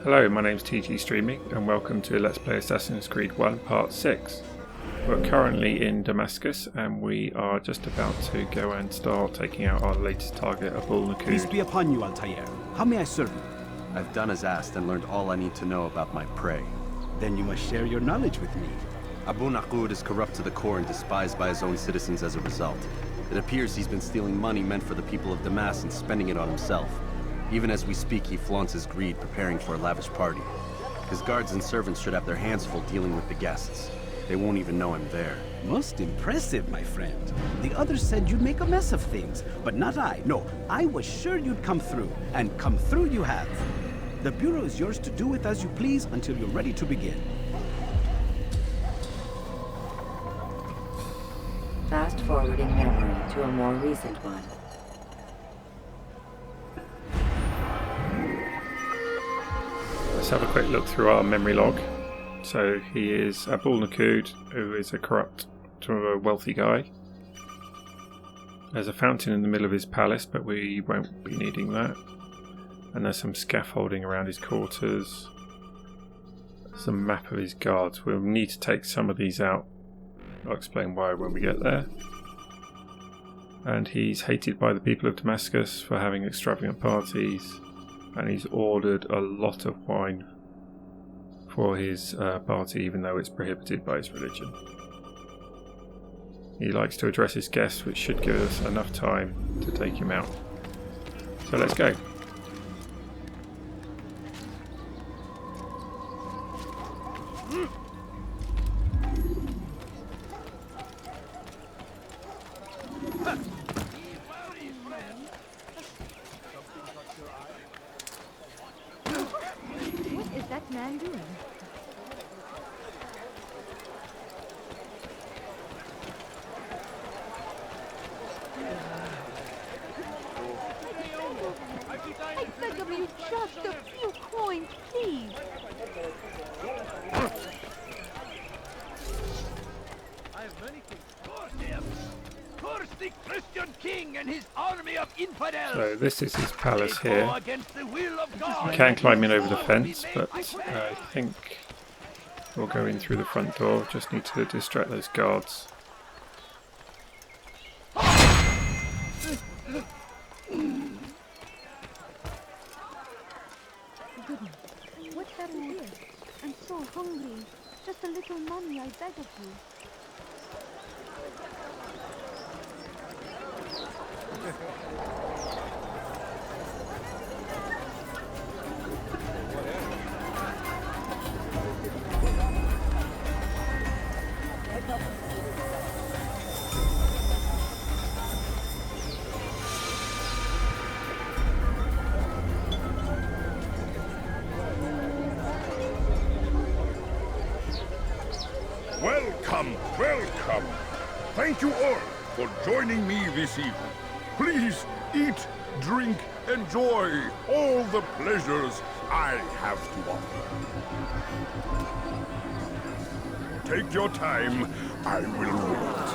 Hello, my name's TG Streaming and welcome to Let's Play Assassin's Creed 1 Part 6. We're currently in Damascus and we are just about to go and start taking out our latest target, Nuoud. Peace be upon you, Altaïr. How may I serve you? I've done as asked and learned all I need to know about my prey. Then you must share your knowledge with me. Nuoud is corrupt to the core and despised by his own citizens as a result. It appears he's been stealing money meant for the people of Damascus and spending it on himself. Even as we speak, he flaunts his greed, preparing for a lavish party. His guards and servants should have their hands full dealing with the guests. They won't even know I'm there. Most impressive, my friend. The others said you'd make a mess of things, but not I. No, I was sure you'd come through, and come through you have. The Bureau is yours to do with as you please until you're ready to begin. Fast-forwarding memory to a more recent one. Let's have a quick look through our memory log. So he is Nuoud, who is a corrupt to a wealthy guy. There's a fountain in the middle of his palace, but we won't be needing that. And there's some scaffolding around his quarters. There's a map of his guards. We'll need to take some of these out. I'll explain why when we get there. And he's hated by the people of Damascus for having extravagant parties. And he's ordered a lot of wine for his party, even though it's prohibited by his religion. He likes to address his guests, which should give us enough time to take him out. So let's go. What is that man doing? I beg of you, just a few coins, please. I have many things. Curse the Christian king and his army of infidels. So this is his palace here. Against the will of God. You can climb in over the fence, but I think we'll go in through the front door. Just need to distract those guards. Goodness, what's that in here? I'm so hungry. Just a little money, I beg of you. Welcome, welcome. Thank you all for joining me this evening. Please eat, drink, enjoy all the pleasures I have to offer. Take your time, I will wait.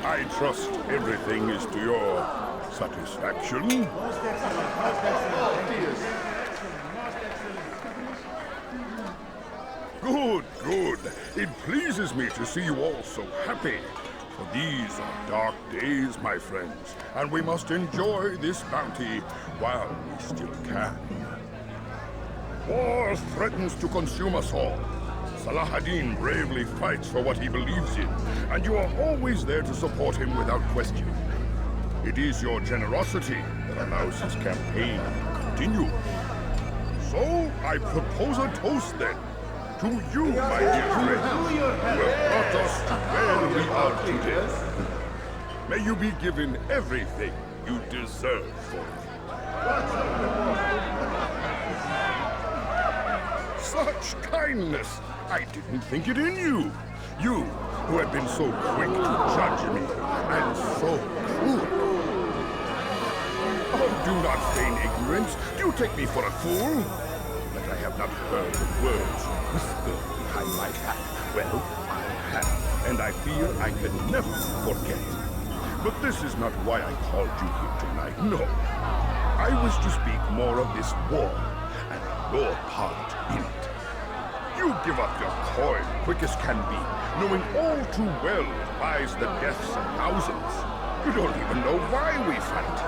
I trust everything is to your satisfaction. Good, good. It pleases me to see you all so happy. For these are dark days, my friends, and we must enjoy this bounty while we still can. War threatens to consume us all. Salah ad-Din bravely fights for what he believes in, and you are always there to support him without question. It is your generosity that allows his campaign to continue. So, I propose a toast then. To you, my dear friends, who have brought us to where we are today. May you be given everything you deserve for it. Such kindness! I didn't think it in you. You, who have been so quick to judge me, and so cruel. Oh, do not feign ignorance. Do you take me for a fool? That I have not heard the words whispered behind my back. Well, I have, and I fear I can never forget. But this is not why I called you here tonight, no. I wish to speak more of this war and your part in it. You give up your coin quick as can be, knowing all too well it buys the deaths of thousands. You don't even know why we fight.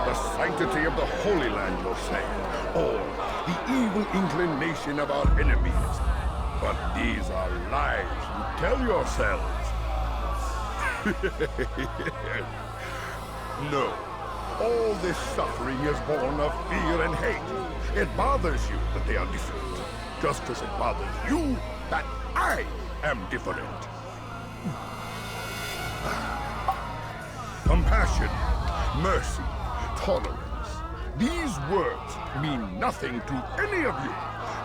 The sanctity of the Holy Land, you'll say, or the evil inclination of our enemies. But these are lies you tell yourselves. No. All this suffering is born of fear and hate. It bothers you that they are different, just as it bothers you that I am different. Compassion, mercy, tolerance. These words mean nothing to any of you.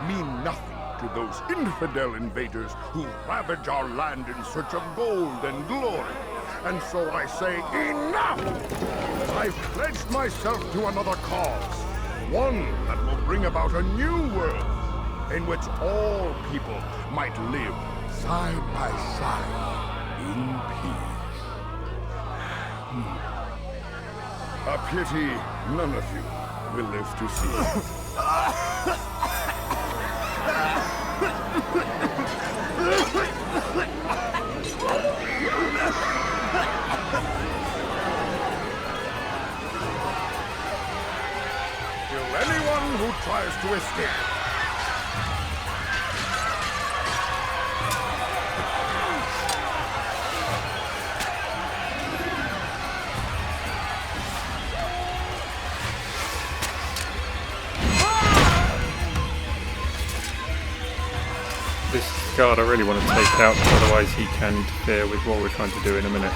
Mean nothing to those infidel invaders who ravage our land in search of gold and glory. And so I say, enough! I've pledged myself to another cause. One that will bring about a new world in which all people might live side by side in peace. A pity none of you will live to see it. To anyone who tries to escape, This guard I really want to take out, otherwise he can interfere with what we're trying to do in a minute.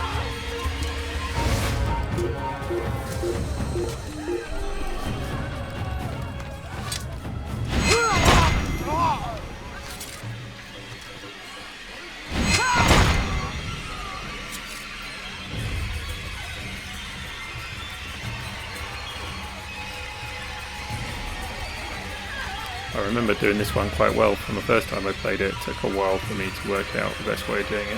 I remember doing this one quite well from the first time I played it. It took a while for me to work out the best way of doing it.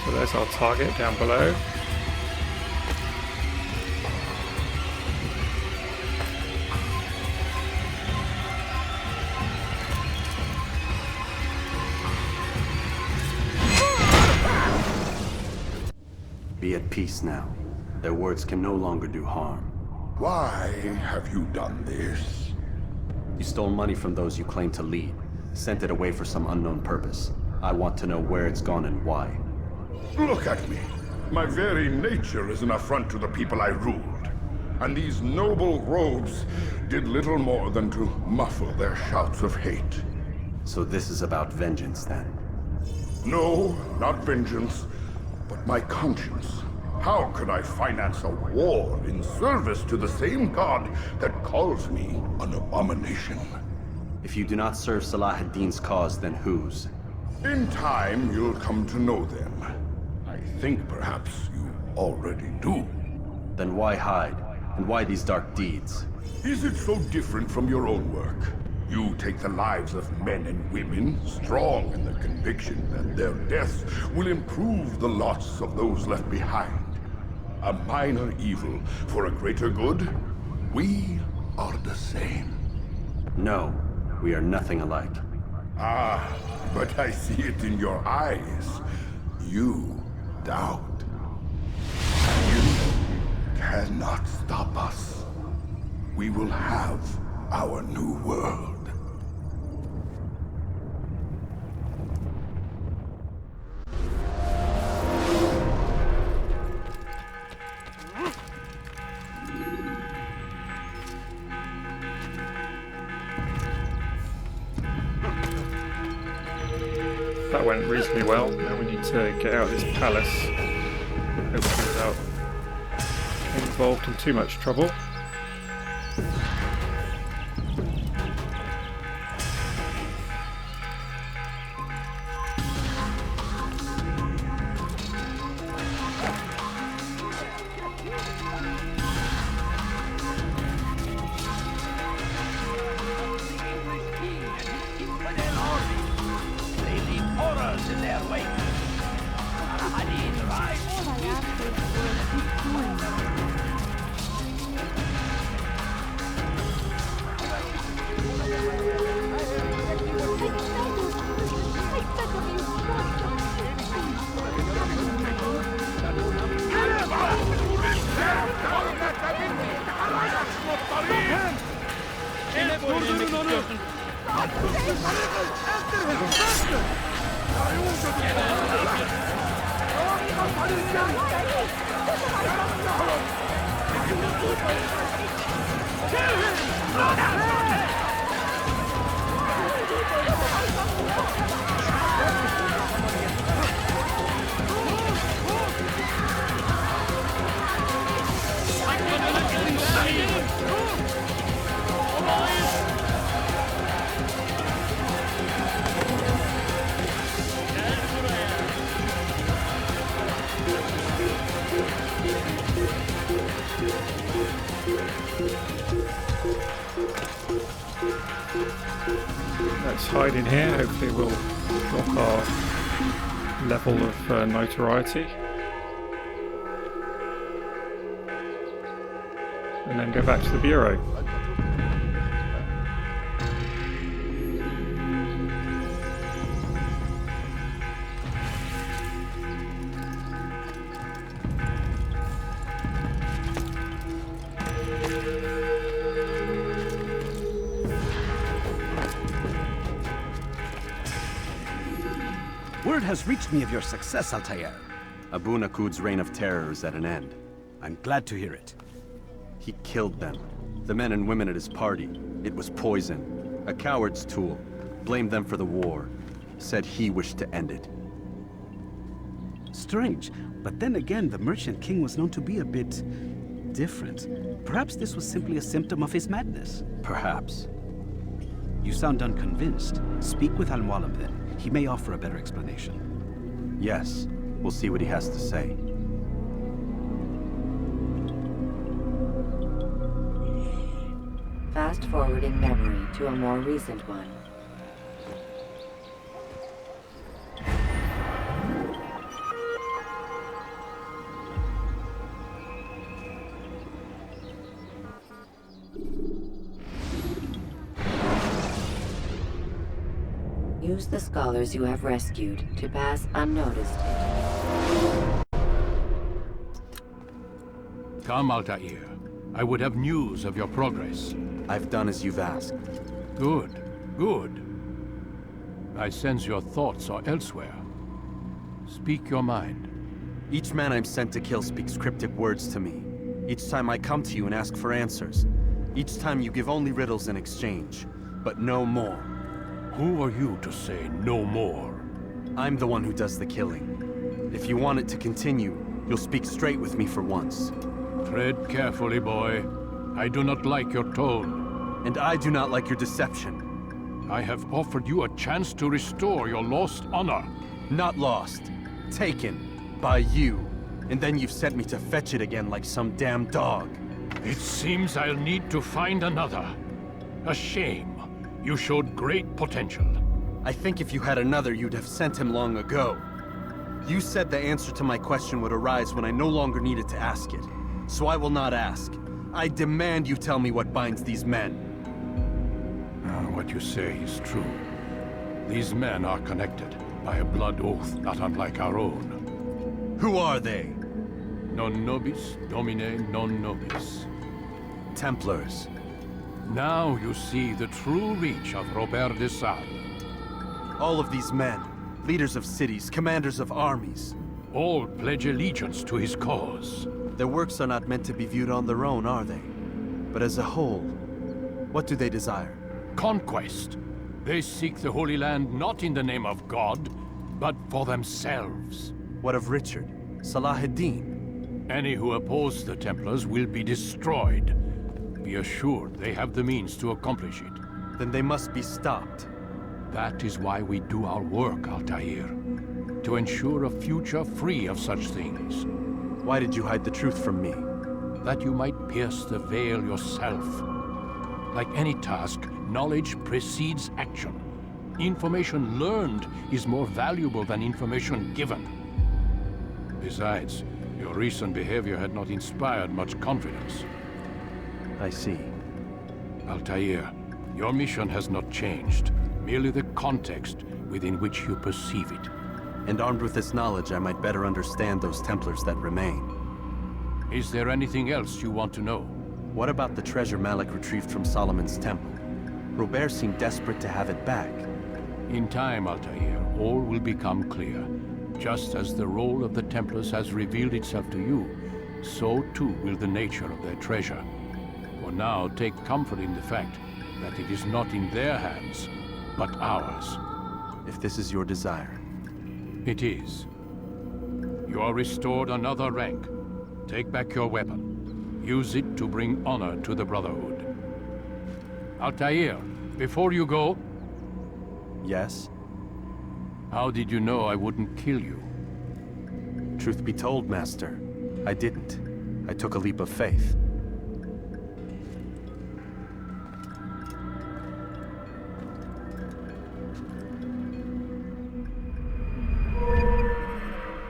So there's our target down below. Be at peace now. Their words can no longer do harm. why have you done this? You stole money from those you claim to lead, sent it away for some unknown purpose. I want to know where it's gone and why. Look at me. My very nature is an affront to the people I ruled. And these noble robes did little more than to muffle their shouts of hate. So this is about vengeance, then? No, not vengeance, but my conscience. How could I finance a war in service to the same god that calls me an abomination? If you do not serve Salah ad-Din's cause, then whose? In time, you'll come to know them. I think perhaps you already do. Then why hide? And why these dark deeds? Is it so different from your own work? You take the lives of men and women, strong in the conviction that their deaths will improve the lots of those left behind. A minor evil for a greater good? We are the same. No, we are nothing alike. Ah, but I see it in your eyes. You doubt. You cannot stop us. We will have our new world. That went reasonably well. Now we need to get out of this palace, hopefully without getting involved in too much trouble. in their wake. Saladin rides. All I ask is for a good coin. Durdurun onu! Let's hide in here. Hopefully we'll lock our level of notoriety. And then go back to the bureau. Word has reached me of your success, Altaïr. Abu Nuoud's reign of terror is at an end. I'm glad to hear it. He killed them. The men and women at his party. It was poison. A coward's tool. Blamed them for the war. Said he wished to end it. Strange, but then again, the Merchant King was known to be a bit different. Perhaps this was simply a symptom of his madness. Perhaps. You sound unconvinced. Speak with Mualim then. He may offer a better explanation. Yes. We'll see what he has to say. Fast-forwarding memory to a more recent one. Use the scholars you have rescued to pass unnoticed. Come, Altaïr. I would have news of your progress. I've done as you've asked. Good, good. I sense your thoughts are elsewhere. Speak your mind. Each man I'm sent to kill speaks cryptic words to me. Each time I come to you and ask for answers. Each time you give only riddles in exchange, but no more. Who are you to say no more? I'm the one who does the killing. If you want it to continue, you'll speak straight with me for once. Tread carefully, boy. I do not like your tone. And I do not like your deception. I have offered you a chance to restore your lost honor. Not lost. Taken. By you. And then you've sent me to fetch it again like some damn dog. It seems I'll need to find another. A shame. You showed great potential. I think if you had another, you'd have sent him long ago. You said the answer to my question would arise when I no longer needed to ask it. So I will not ask. I demand you tell me what binds these men. What you say is true. These men are connected by a blood oath not unlike our own. Who are they? Non nobis, domine non nobis. Templars. Now you see the true reach of Robert de Sade. All of these men, leaders of cities, commanders of armies. All pledge allegiance to his cause. Their works are not meant to be viewed on their own, are they? But as a whole, what do they desire? Conquest. They seek the Holy Land not in the name of God, but for themselves. What of Richard? Salah-ad-Din? Any who oppose the Templars will be destroyed. Be assured they have the means to accomplish it. Then they must be stopped. That is why we do our work, Altaïr. To ensure a future free of such things. Why did you hide the truth from me? That you might pierce the veil yourself. Like any task, knowledge precedes action. Information learned is more valuable than information given. Besides, your recent behavior had not inspired much confidence. I see. Altaïr, your mission has not changed, merely the context within which you perceive it. And armed with this knowledge, I might better understand those Templars that remain. Is there anything else you want to know? What about the treasure Malik retrieved from Solomon's temple? Robert seemed desperate to have it back. In time, Altaïr, all will become clear. Just as the role of the Templars has revealed itself to you, so too will the nature of their treasure. For now, take comfort in the fact that it is not in their hands, but ours. If this is your desire. It is. You are restored another rank. Take back your weapon. Use it to bring honor to the Brotherhood. Altaïr, before you go... Yes? How did you know I wouldn't kill you? Truth be told, Master, I didn't. I took a leap of faith.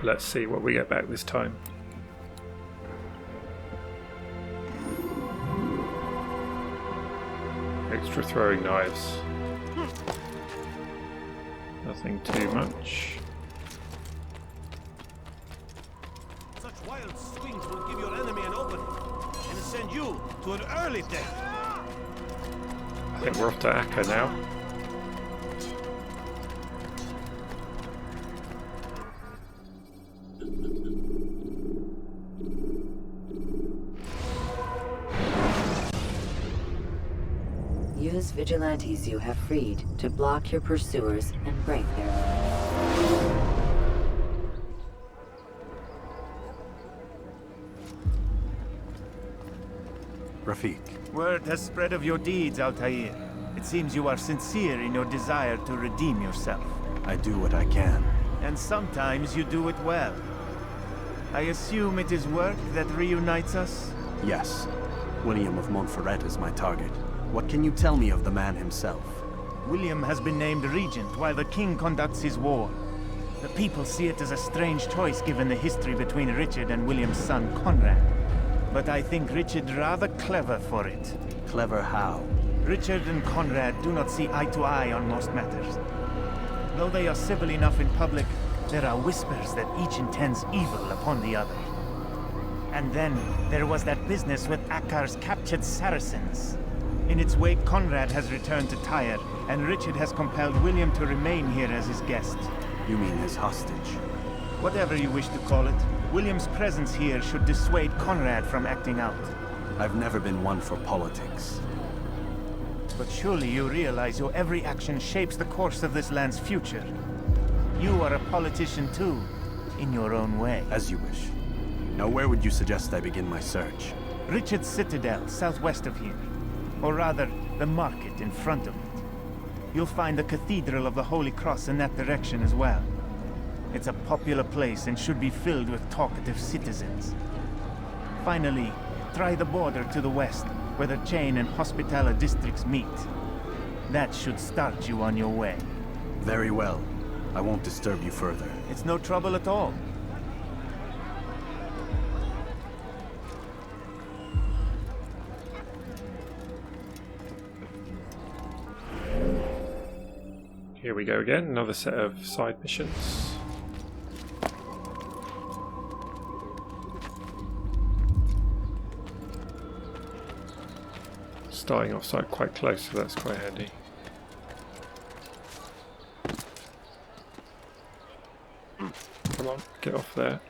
Let's see what we get back this time. Extra throwing knives. Nothing too much. Such wild swings will give your enemy an opening and send you to an early death. I think we're off to Acre now. Use vigilantes you have freed to block your pursuers and break their line. Rafiq. Word has spread of your deeds, Altaïr. It seems you are sincere in your desire to redeem yourself. I do what I can. And sometimes you do it well. I assume it is work that reunites us? Yes. William of Montferrat is my target. What can you tell me of the man himself? William has been named regent while the king conducts his war. The people see it as a strange choice given the history between Richard and William's son Conrad. But I think Richard rather clever for it. Clever how? Richard and Conrad do not see eye to eye on most matters. Though they are civil enough in public, there are whispers that each intends evil upon the other. And then there was that business with Acre's captured Saracens. In its wake, Conrad has returned to Tyre, and Richard has compelled William to remain here as his guest. You mean his hostage? Whatever you wish to call it, William's presence here should dissuade Conrad from acting out. I've never been one for politics. But surely you realize your every action shapes the course of this land's future. You are a politician too, in your own way. As you wish. Now where would you suggest I begin my search? Richard's Citadel, southwest of here. Or rather, the market in front of it. You'll find the Cathedral of the Holy Cross in that direction as well. It's a popular place and should be filled with talkative citizens. Finally, try the border to the west, where the Chain and Hospitaller districts meet. That should start you on your way. Very well. I won't disturb you further. It's no trouble at all. Here we go again, another set of side missions. Starting off site quite close, so that's quite handy. Come on, get off there.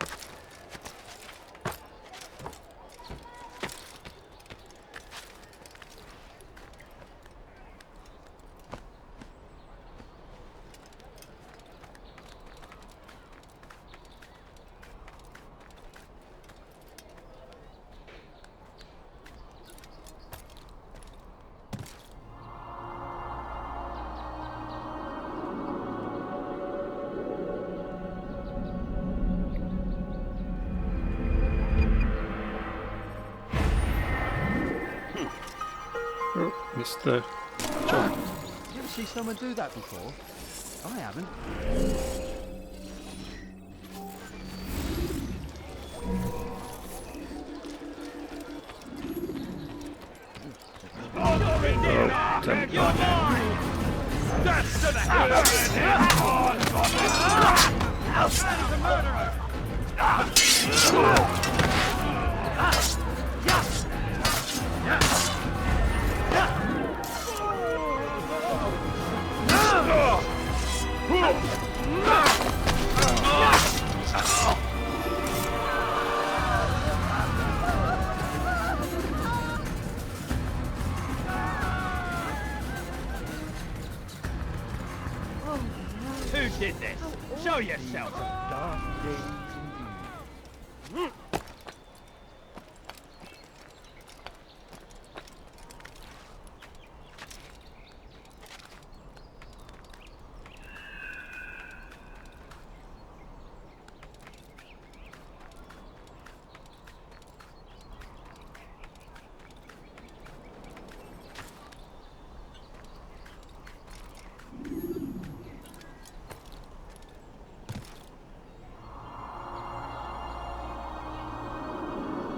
Oh, missed the jump. see someone do that before? I haven't. That's to the hell of a murderer! Who did this? Show yourself!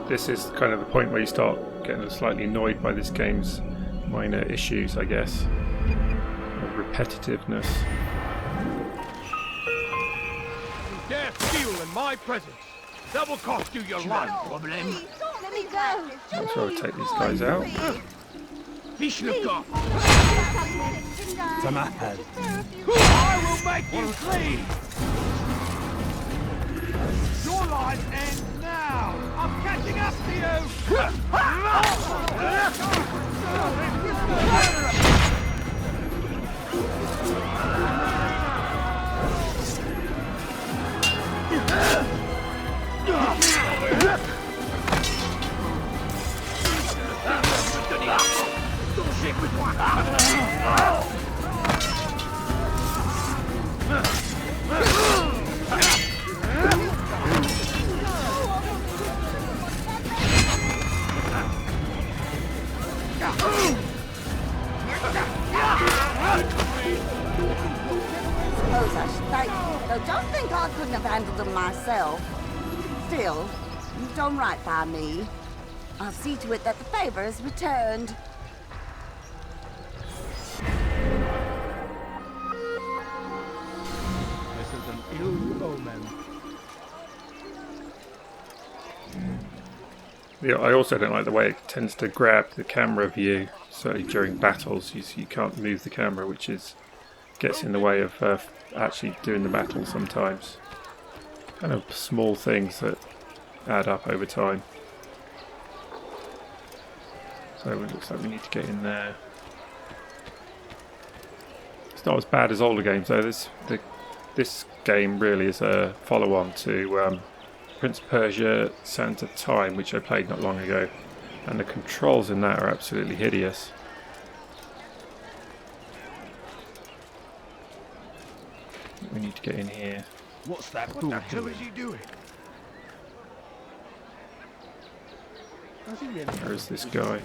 This is kind of the point where you start getting slightly annoyed by this game's minor issues, I guess. Repetitiveness. You dare steal in my presence? That will cost you your life, Mualim. Don't let me go. I'm sure I'll take these guys out. Vishnuka! Samahad. I will make you bleed! Your life ends now! I'm catching up to you! Suppose I should thank you, though don't think I couldn't have handled them myself. Still, you've done right by me. I'll see to it that the favor is returned. This is an ill omen. Yeah, I also don't like the way it tends to grab the camera view, certainly during battles. You can't move the camera, which gets in the way of actually doing the battle sometimes. Kind of small things that add up over time. So it looks like we need to get in there. It's not as bad as older games though. This game really is a follow-on to Prince of Persia: Sands of Time, which I played not long ago, and the controls in that are absolutely hideous. We need to get in here. What's that? What the hell is he doing? Where is this guy?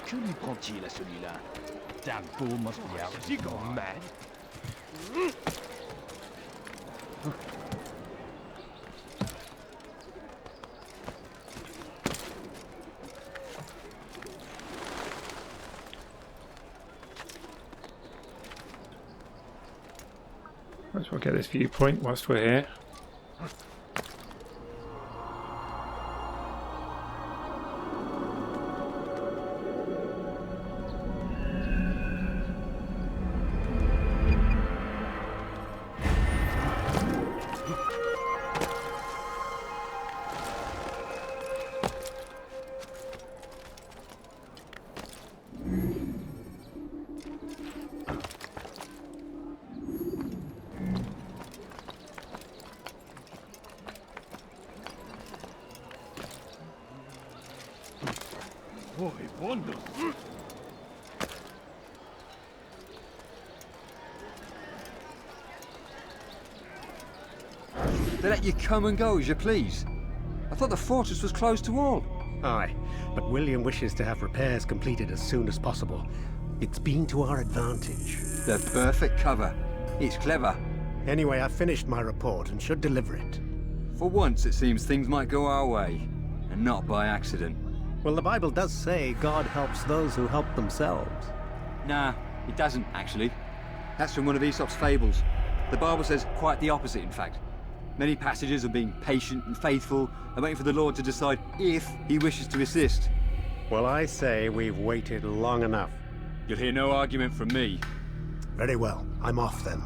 Que lui prend-il à celui-là? Damn fool must be out. Has he gone mad? Might as well get this viewpoint whilst we're here. Boy, wonder. They let you come and go as you please. I thought the fortress was closed to all. Aye, but William wishes to have repairs completed as soon as possible. It's been to our advantage. The perfect cover. It's clever. Anyway, I've finished my report and should deliver it. For once, it seems things might go our way, and not by accident. Well, the Bible does say God helps those who help themselves. Nah, it doesn't, actually. That's from one of Aesop's fables. The Bible says quite the opposite, in fact. Many passages of being patient and faithful and waiting for the Lord to decide if he wishes to assist. Well, I say we've waited long enough. You'll hear no argument from me. Very well. I'm off then.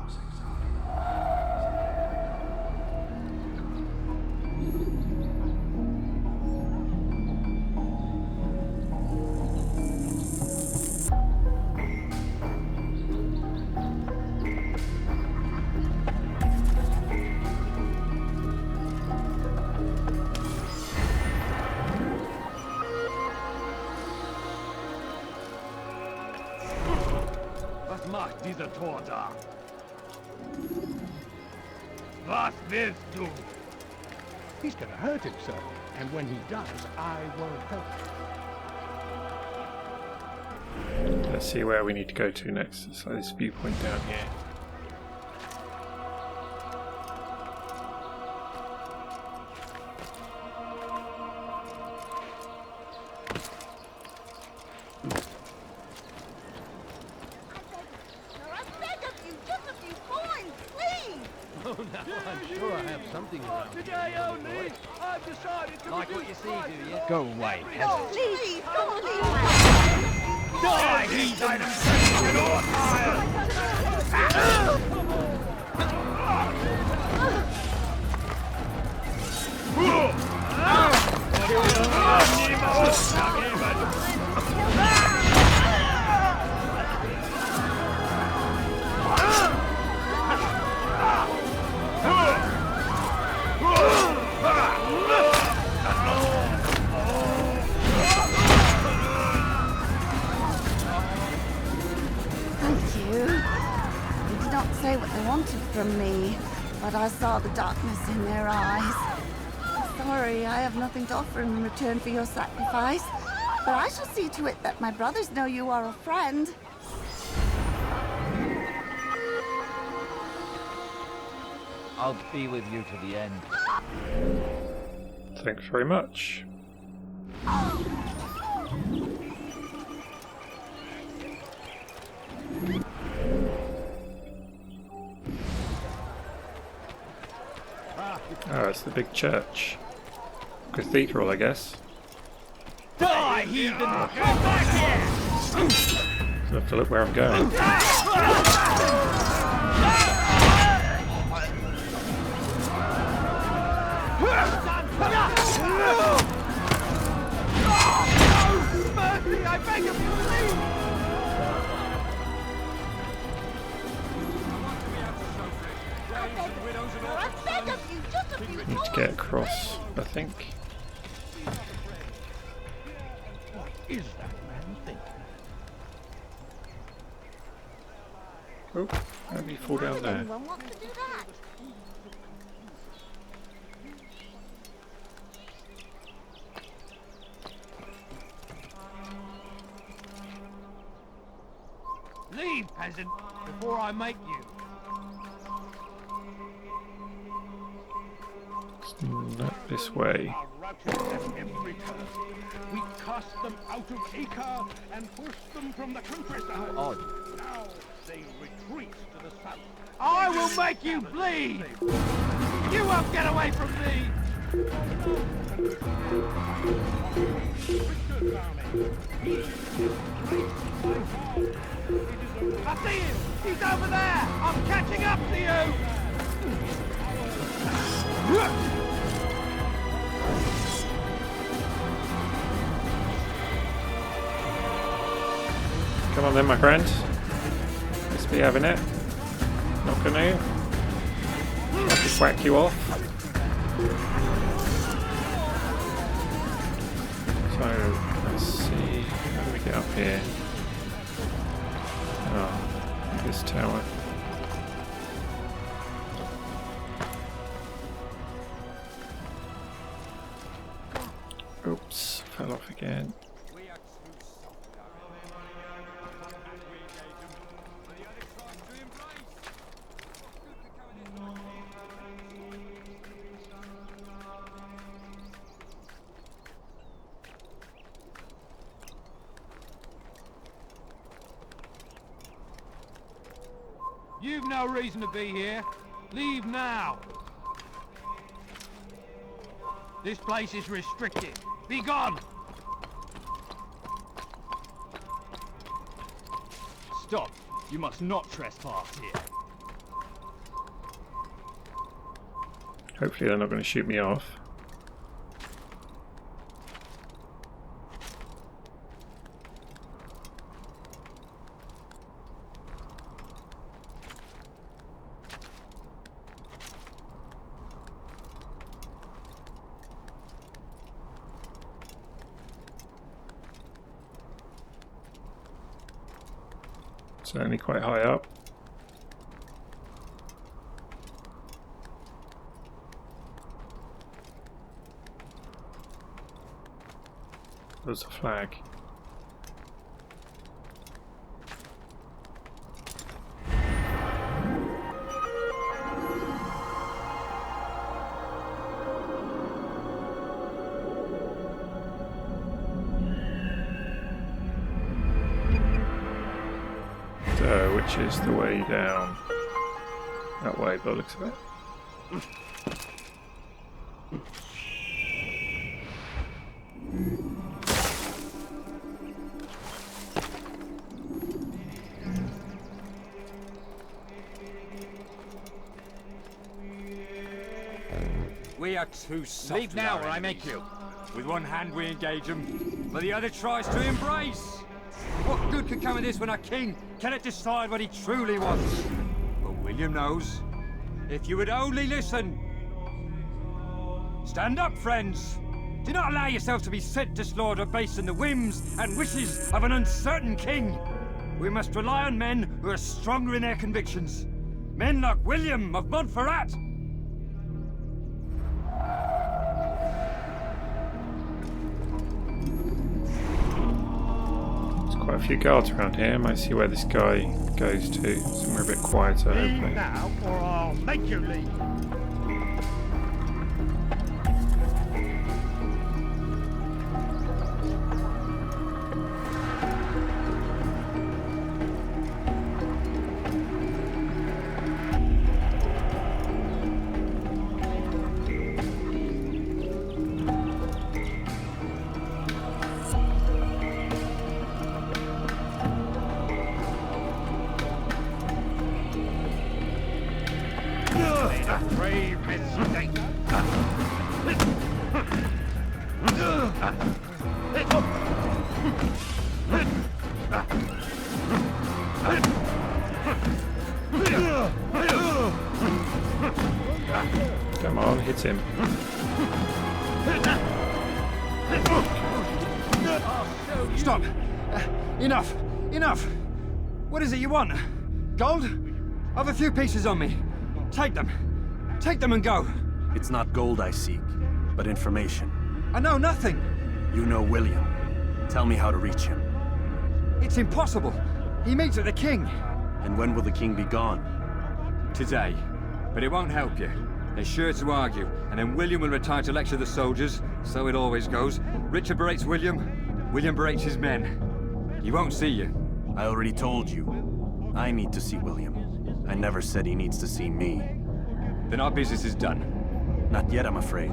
Was macht dieser Tor da? Was willst du? He's gonna hurt himself, and when he does, I won't help him. Let's see where we need to go to next. It's like this viewpoint down here. Today only, I've decided to Like what you see, do you? Go away, peasant. Please, don't leave. Die, heathen! Get off fire! Say what they wanted from me, but I saw the darkness in their eyes. Sorry, I have nothing to offer in return for your sacrifice, but I shall see to it that my brothers know you are a friend. I'll be with you to the end. Thanks very much. Oh, it's the big church. Cathedral, I guess. Die, heathen! Come back here! So I have to look where I'm going. Mercy, I beg of you, please! Need to get across, I think. What is that man thinking? Oh, how do you fall down there? Anyone want to do that? Leave, peasant, before I make you. Not this way. We cast them out of Acre and forced them from the countryside. Odd. Now they retreat to the south. I will make you bleed! You won't get away from me! I see him! He's over there! I'm catching up to you! Come on then, my friend. Let's be having it. Not gonna. I'll just whack you off. So, let's see. How do we get up here? Oh, this tower. Oops, fell off again. You've no reason to be here. Leave now. This place is restricted. Be gone! Stop. You must not trespass here. Hopefully they're not going to shoot me off. Certainly quite high up. There's a flag. So, which is the way down? That way, by the looks of it. We are too soft. Leave now or I make you. With one hand we engage him, but the other tries to embrace. What good could come of this when our king cannot decide what he truly wants? But William knows. If you would only listen. Stand up, friends. Do not allow yourselves to be sent to slaughter based on the whims and wishes of an uncertain king. We must rely on men who are stronger in their convictions. Men like William of Montferrat. Quite a few guards around here. I might see where this guy goes to. Somewhere a bit quieter, Leave hopefully. now, or I'll make you leave. Brave mistake. Come on, hit him. Stop! Enough! Enough! What is it you want? Gold? I've a few pieces on me. Take them. Take them and go. It's not gold I seek, but information. I know nothing. You know William. Tell me how to reach him. It's impossible. He meets with the king. And when will the king be gone? Today. But it won't help you. They're sure to argue, and then William will retire to lecture the soldiers. So it always goes. Richard berates William. William berates his men. He won't see you. I already told you. I need to see William. I never said he needs to see me. Then our business is done. Not yet, I'm afraid.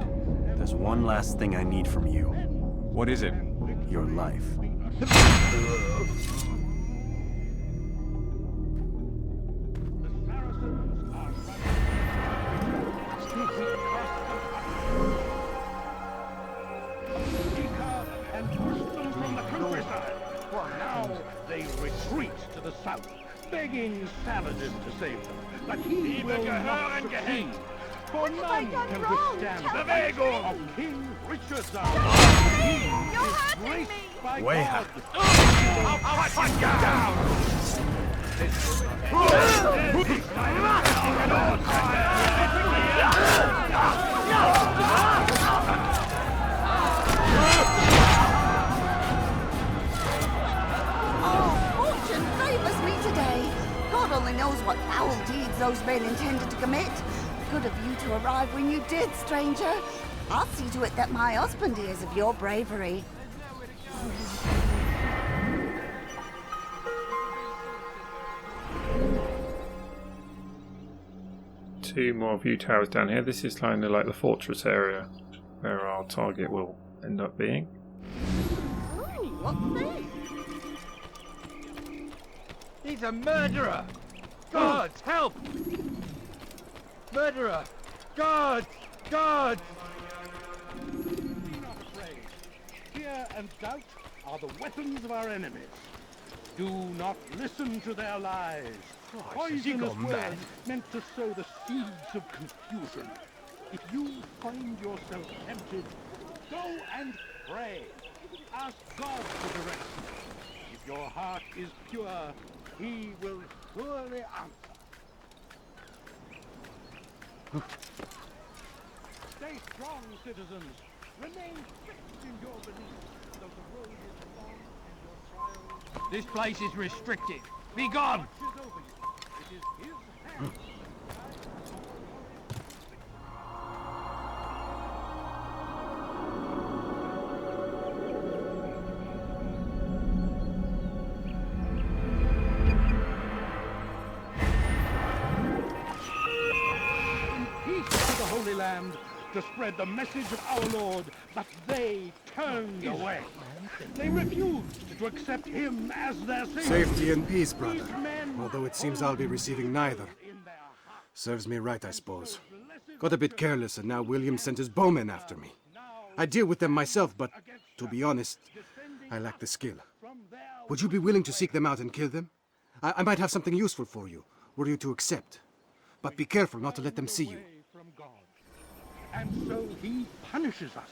There's one last thing I need from you. What is it? Your life. And push them from the countryside. For now they retreat to the south, begging Saladin to save them. But he will not succeed. For none can withstand the vigor of King Richard's army. He is graced by God. I'll cut you down! Fortune favors me today. God only knows what foul deeds those men intended to commit. Good of you to arrive when you did, stranger. I'll see to it that my husband hears of your bravery. 2 more view towers down here. This is kind of like the fortress area where our target will end up being. Ooh, what's this? He's a murderer! Guards, help! Murderer! Guards! Guards! Be not afraid. Fear and doubt are the weapons of our enemies. Do not listen to their lies. Poisonous words meant to sow the seeds of confusion. If you find yourself tempted, go and pray. Ask God for direction. If your heart is pure, He will surely answer. Stay strong, citizens. Remain fixed in your beliefs, though the road is long and your trials... This place is restricted. Be gone! watches over you. It is His hand. Holy Land to spread the message of our Lord, but they turned away. They refused to accept him as their savior. Safety and peace, brother. Although it seems I'll be receiving neither. Serves me right, I suppose. Got a bit careless and now William sent his bowmen after me. I deal with them myself, but to be honest, I lack the skill. Would you be willing to seek them out and kill them? I might have something useful for you, were you to accept. But be careful not to let them see you. And so he punishes us.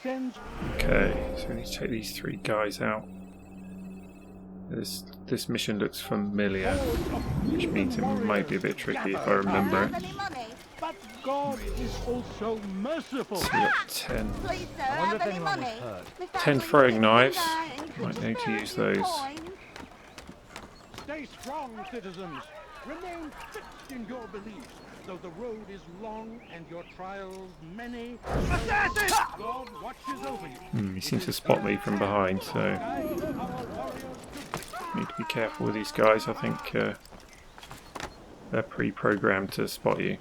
Sends... Okay, so we need to take these 3 guys out. This mission looks familiar, which means it might be a bit tricky if I remember it. But God is also merciful. So we got 10. Please, sir, have any money? 10 throwing knives. Might need to use those. Stay strong, citizens. Remain fixed in your beliefs. Though the road is long and your trials many, God watches over you. He seems to spot me from behind, so need to be careful with these guys. I think they're pre-programmed to spot you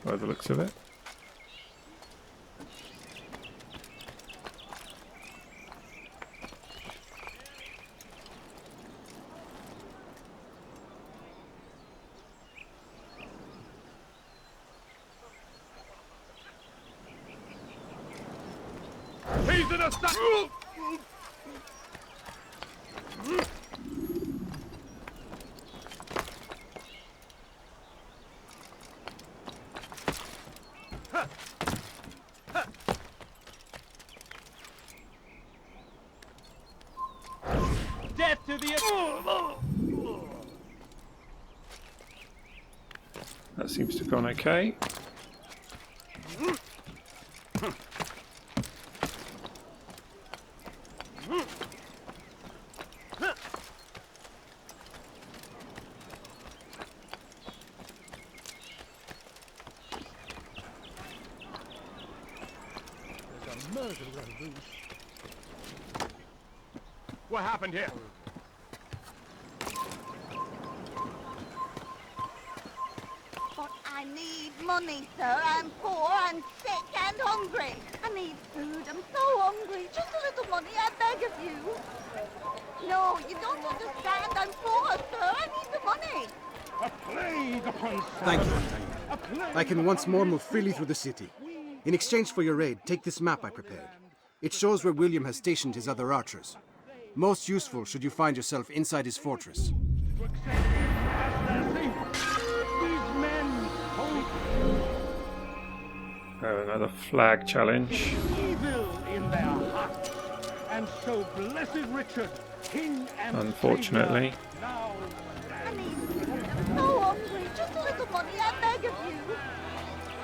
by the looks of it. He's an assassin! Death to the... That seems to have gone okay. What happened here? But I need money, sir. I'm poor, I'm sick and hungry. I need food. I'm so hungry. Just a little money, I beg of you. No, you don't understand. I'm poor, sir. I need the money. A plague upon Thank you, Altaïr. I can once more move freely through the city. In exchange for your aid, take this map I prepared. It shows where William has stationed his other archers. Most useful should you find yourself inside his fortress. Another flag challenge. Evil in their hearts. And so blessed Richard, king and unfortunately. Savior, now I'm so hungry. Just a little money, I beg of you.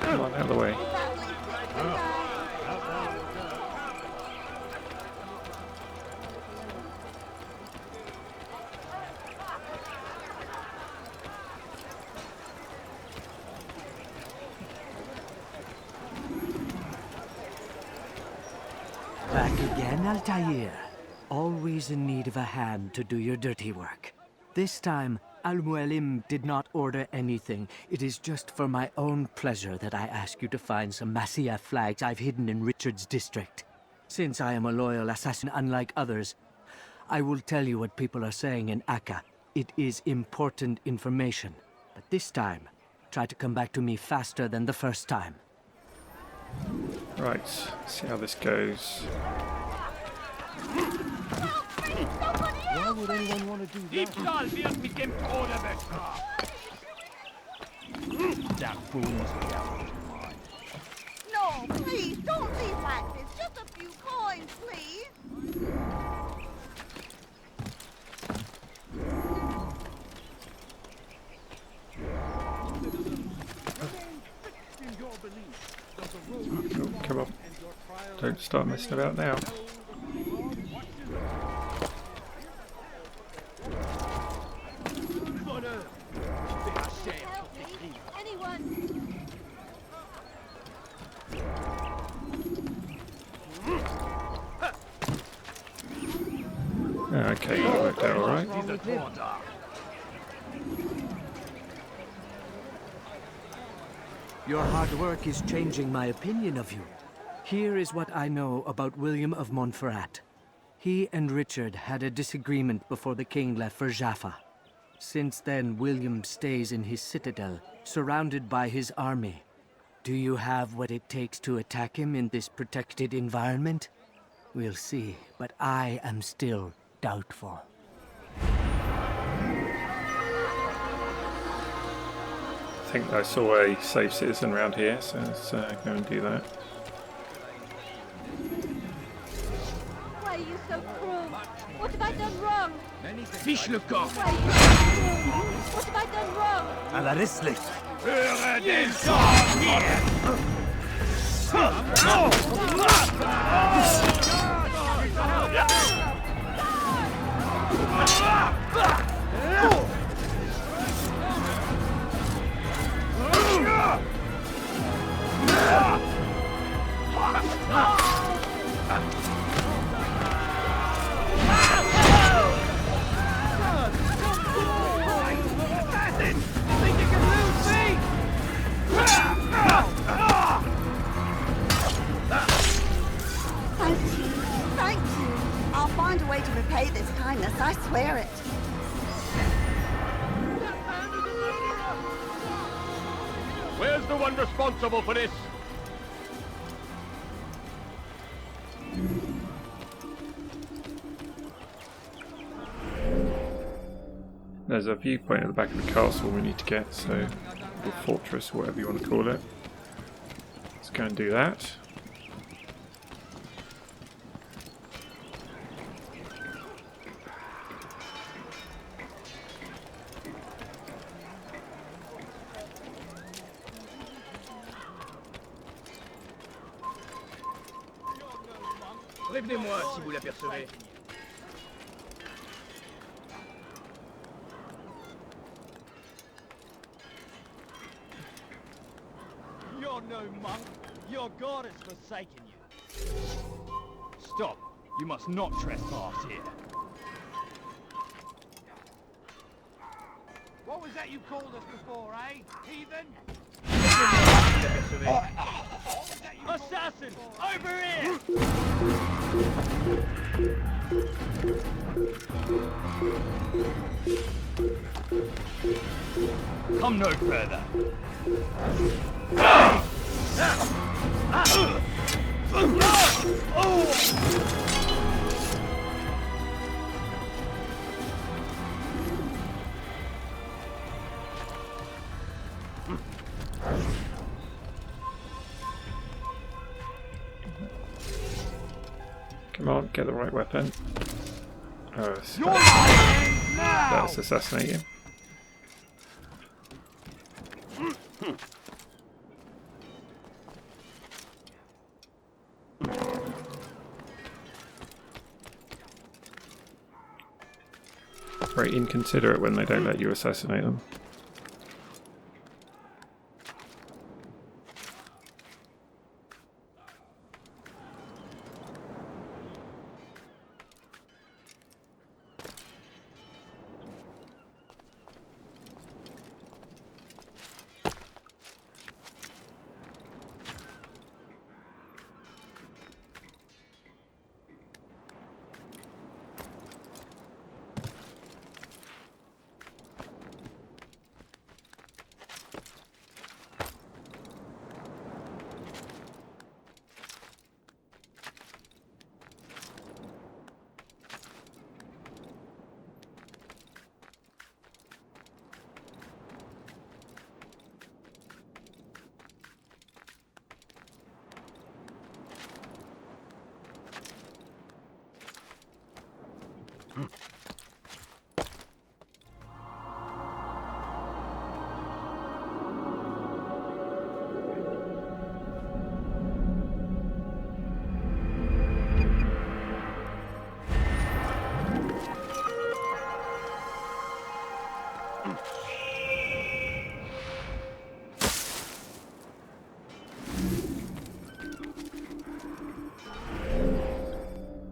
Come on, out of the way. Back again, Altaïr. Always in need of a hand to do your dirty work. This time, Mualim did not order anything. It is just for my own pleasure that I ask you to find some Masyaf flags I've hidden in Richard's district. Since I am a loyal assassin unlike others, I will tell you what people are saying in Acre. It is important information. But this time, try to come back to me faster than the first time. Right, let's see how this goes. Why would anyone want to do that? That fool must be out of his mind. No, please, don't leave like this. Just a few coins, please. Oh, come on. Don't start messing about now. Okay, that worked out alright. Your hard work is changing my opinion of you. Here is what I know about William of Montferrat. He and Richard had a disagreement before the king left for Jaffa. Since then, William stays in his citadel, surrounded by his army. Do you have what it takes to attack him in this protected environment? We'll see, but I am still doubtful. I think I saw a safe citizen around here, so let's go and do that. Why are you so cruel? What have I done wrong? Fiche le camp. Why are you so cruel? What have I done wrong? À la Risley. Höre den Zorn hier! Thank you. I'll find a way to repay this kindness, I swear it. Where's the one responsible for this? There's a viewpoint at the back of the castle we need to get, so, or fortress, or whatever you want to call it. Let's go and do that. Prévenez-moi si vous l'apercevez. You're no monk. Your god has forsaken you. Stop. You must not trespass here. What was that you called us before, eh? Heathen? Assassin! Over here! Come no further. Come on, get the right weapon. Oh, let's assassinate you. Very inconsiderate when they don't let you assassinate them.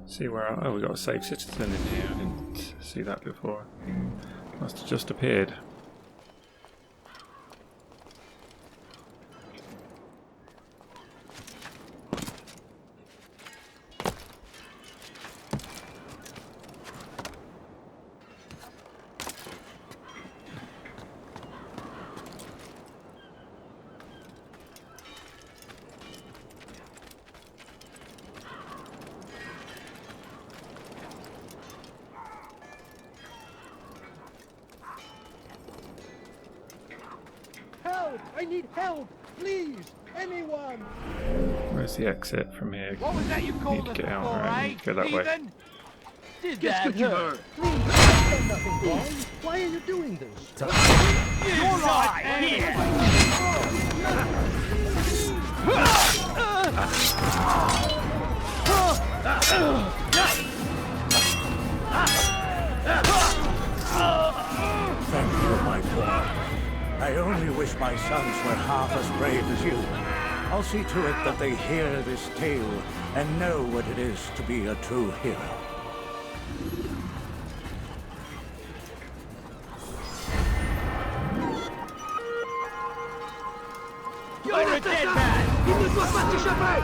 See where? Oh, we got a safe citizen in here. I didn't see that before. Must have just appeared. Help! I need help! Please! Anyone! Where's the exit from here? What was that you called Need us to get out, before, right? eh? Go that way. Heathen? Did Qu'est-ce that que tu veux? hurt? Please, I've done nothing wrong. Why are you doing this? You're right here! Thank you, my boy. I only wish my sons were half as brave as you. I'll see to it that they hear this tale and know what it is to be a true hero. You're a dead man! Il ne doit pas s'échapper!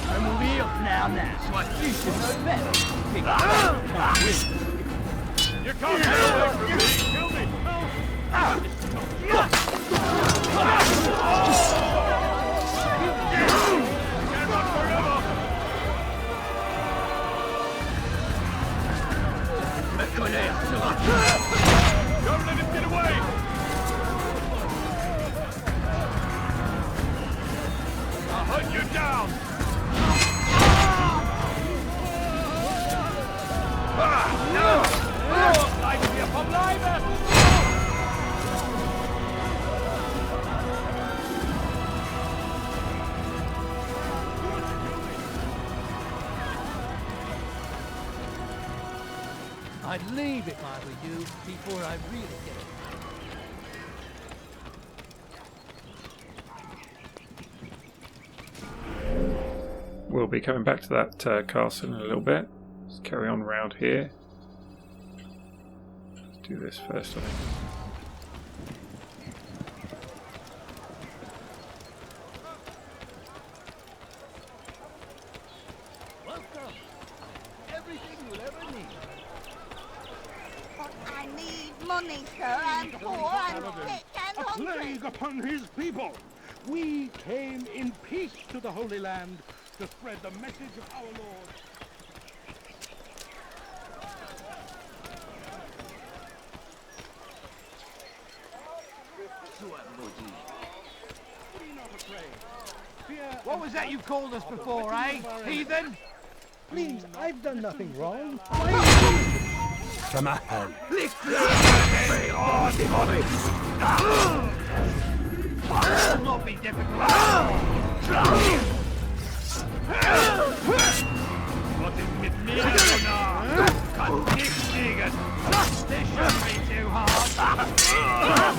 À mourir now. You should know better. You can't get away from me! Kill me! Don't let him get away! I'll hunt you down! No! Leid mir vom Leibe! I'd leave if I were you before I really get it. We'll be coming back to that castle in a little bit. Let's carry on around here. Let's do this first, I think. Welcome. Everything you'll ever need. But I need money, sir. I'm poor, I'm sick and A hungry. plague upon his people! We came in peace to the Holy Land to spread the message of our Lord. Be not afraid. Fear What was that you called us before, eh? Heathen? Please, I've done nothing wrong. Samahal. Will not be difficult. Was ist mit mir, Gunnar? Kann nicht liegen. This shouldn't be too hard.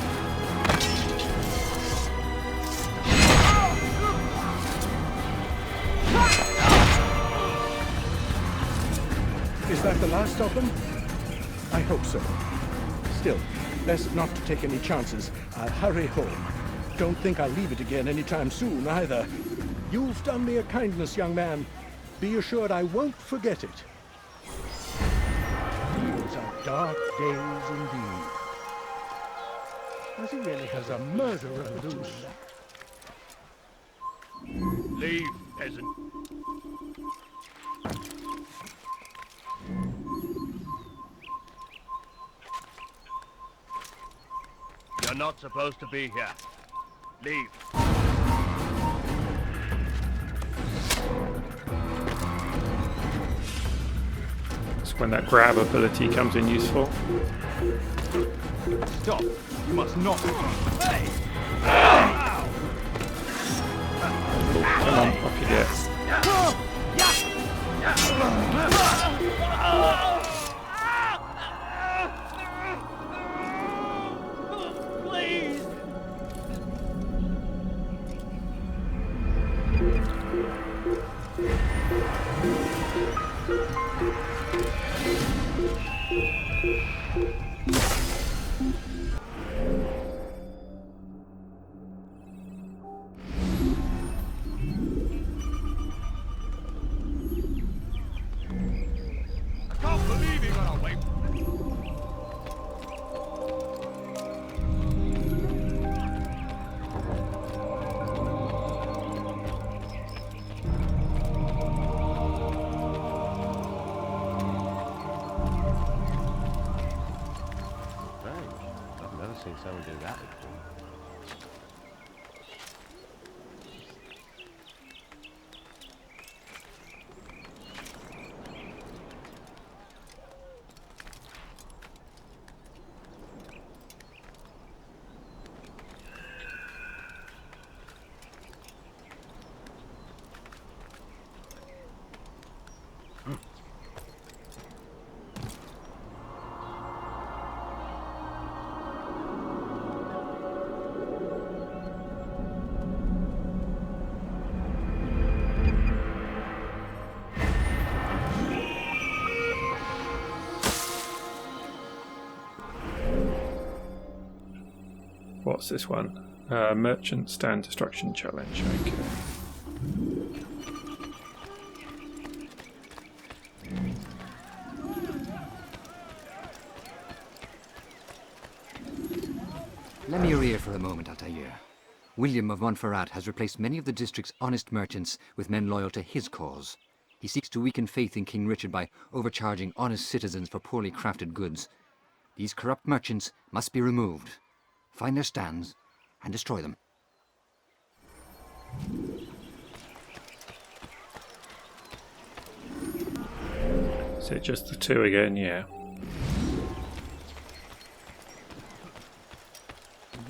Is that the last of them? I hope so. Still, best not to take any chances. I'll hurry home. Don't think I'll leave it again anytime soon, either. You've done me a kindness, young man. Be assured I won't forget it. These are dark days indeed. As he really has a murderer loose. Leave, peasant. You're not supposed to be here. Leave. That's when that grab ability comes in useful. Stop. You must not. Hey! Come on, off you get. Can't believe he got away. I've never seen someone do that before. What's this one? Merchant Stand Destruction Challenge. Okay. Lend me your ear for a moment, Altaïr. William of Montferrat has replaced many of the district's honest merchants with men loyal to his cause. He seeks to weaken faith in King Richard by overcharging honest citizens for poorly crafted goods. These corrupt merchants must be removed. Find their stands and destroy them. Is it just the two again? Yeah.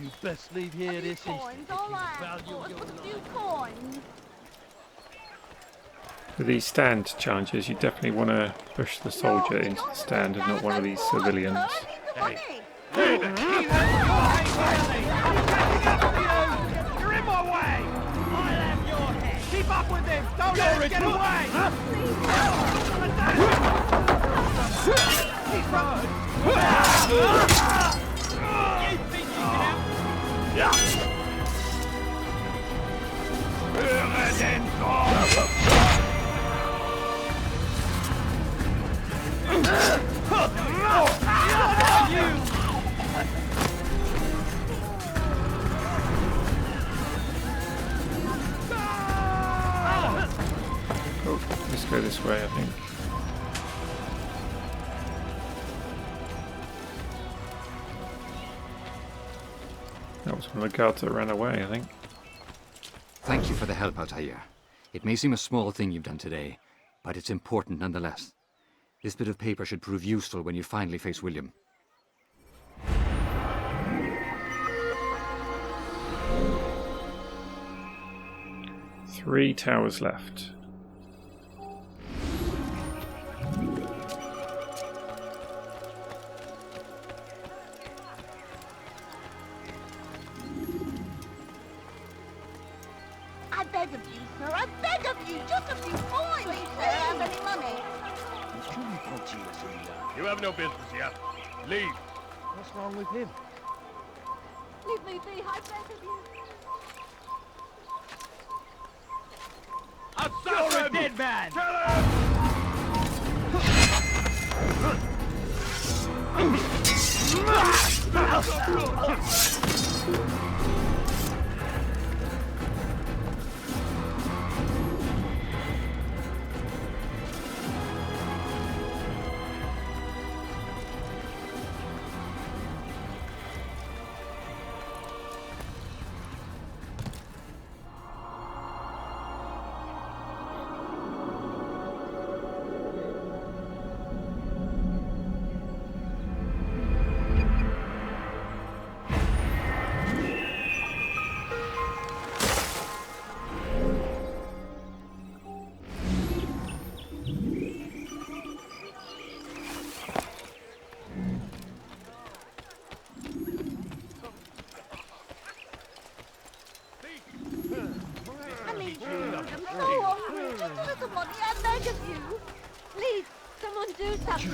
You best leave here this instant. Coins, all I ask for is a few coins. For these stand challenges, you definitely want to push the soldier into the stand and not one of these civilians. Hey. You're in my way! I'll have your head! Keep up with him! Don't let him get away! You think you can help? Oh, let's go this way, I think. That was one of the guards that ran away, I think. Thank you for the help, Altaïr. It may seem a small thing you've done today, but it's important nonetheless. This bit of paper should prove useful when you finally face William. Three towers left. I beg of you, sir, I beg of you, just a few coins. Please, sir, have any money? You have no business here. Leave. What's wrong with him? Leave me be, I beg of you. You're a dead man!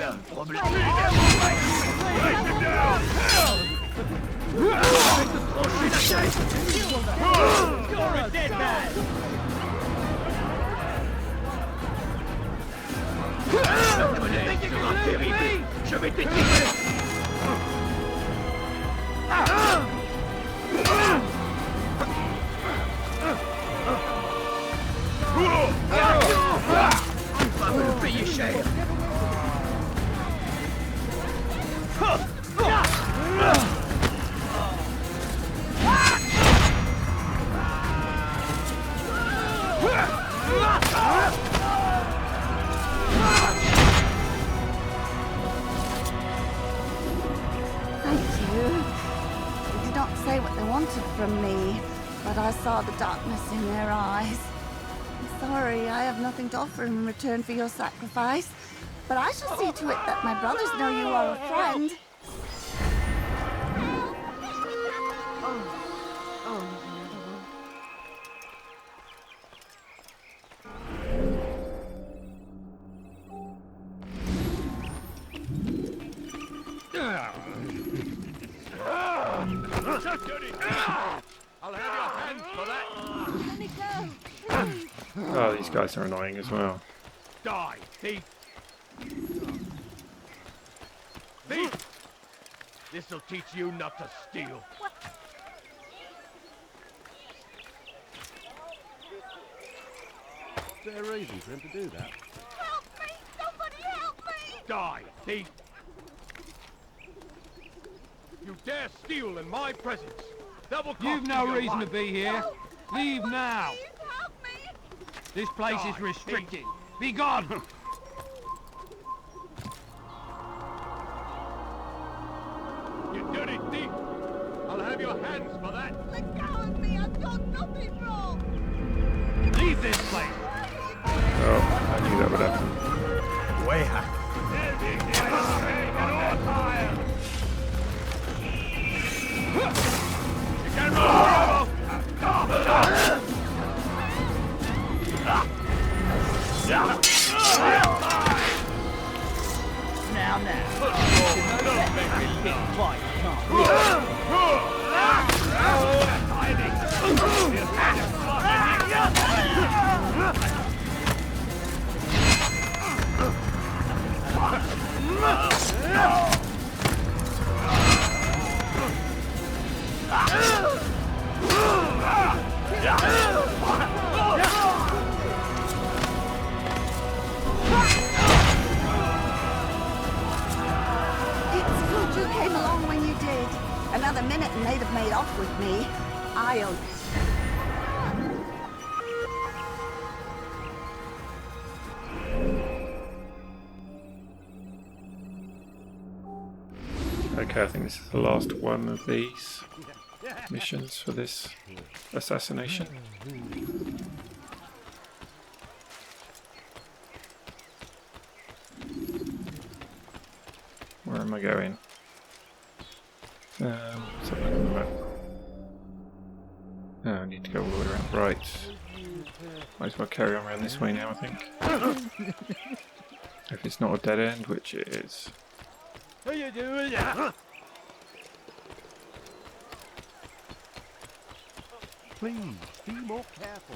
un problème. Break him down! You're a dead man! Je vais t'étirer! Va me le payer cher! They did not say what they wanted from me, but I saw the darkness in their eyes. I'm sorry, I have nothing to offer in return for your sacrifice, but I shall see to it that my brothers know you are a friend. I'll have your hands for that. Let me go, please. Oh, these guys are annoying as well. Die, thief! Thief! This'll teach you not to steal. Is there a reason for him to do that? Help me! Somebody help me! Die, thief! You dare steal in my presence! That will cost You've no your reason life. to be here. Leave now. Please help me! This place is restricted. Be gone! You dirty thief! I'll have your hands for that! Let go of me! I've done nothing wrong! Leave this place! Oh, I knew that would happen. Way hack. You can run It's good you came along when you did. Another minute and they'd have made off with me. I own it. Okay, I think this is the last one of these missions for this assassination. Where am I going? Let's have a look on the map. Oh, I need to go all the way around. Right. Might as well carry on around this way now, I think. If it's not a dead end, which it is. What are you doing? Please, be more careful.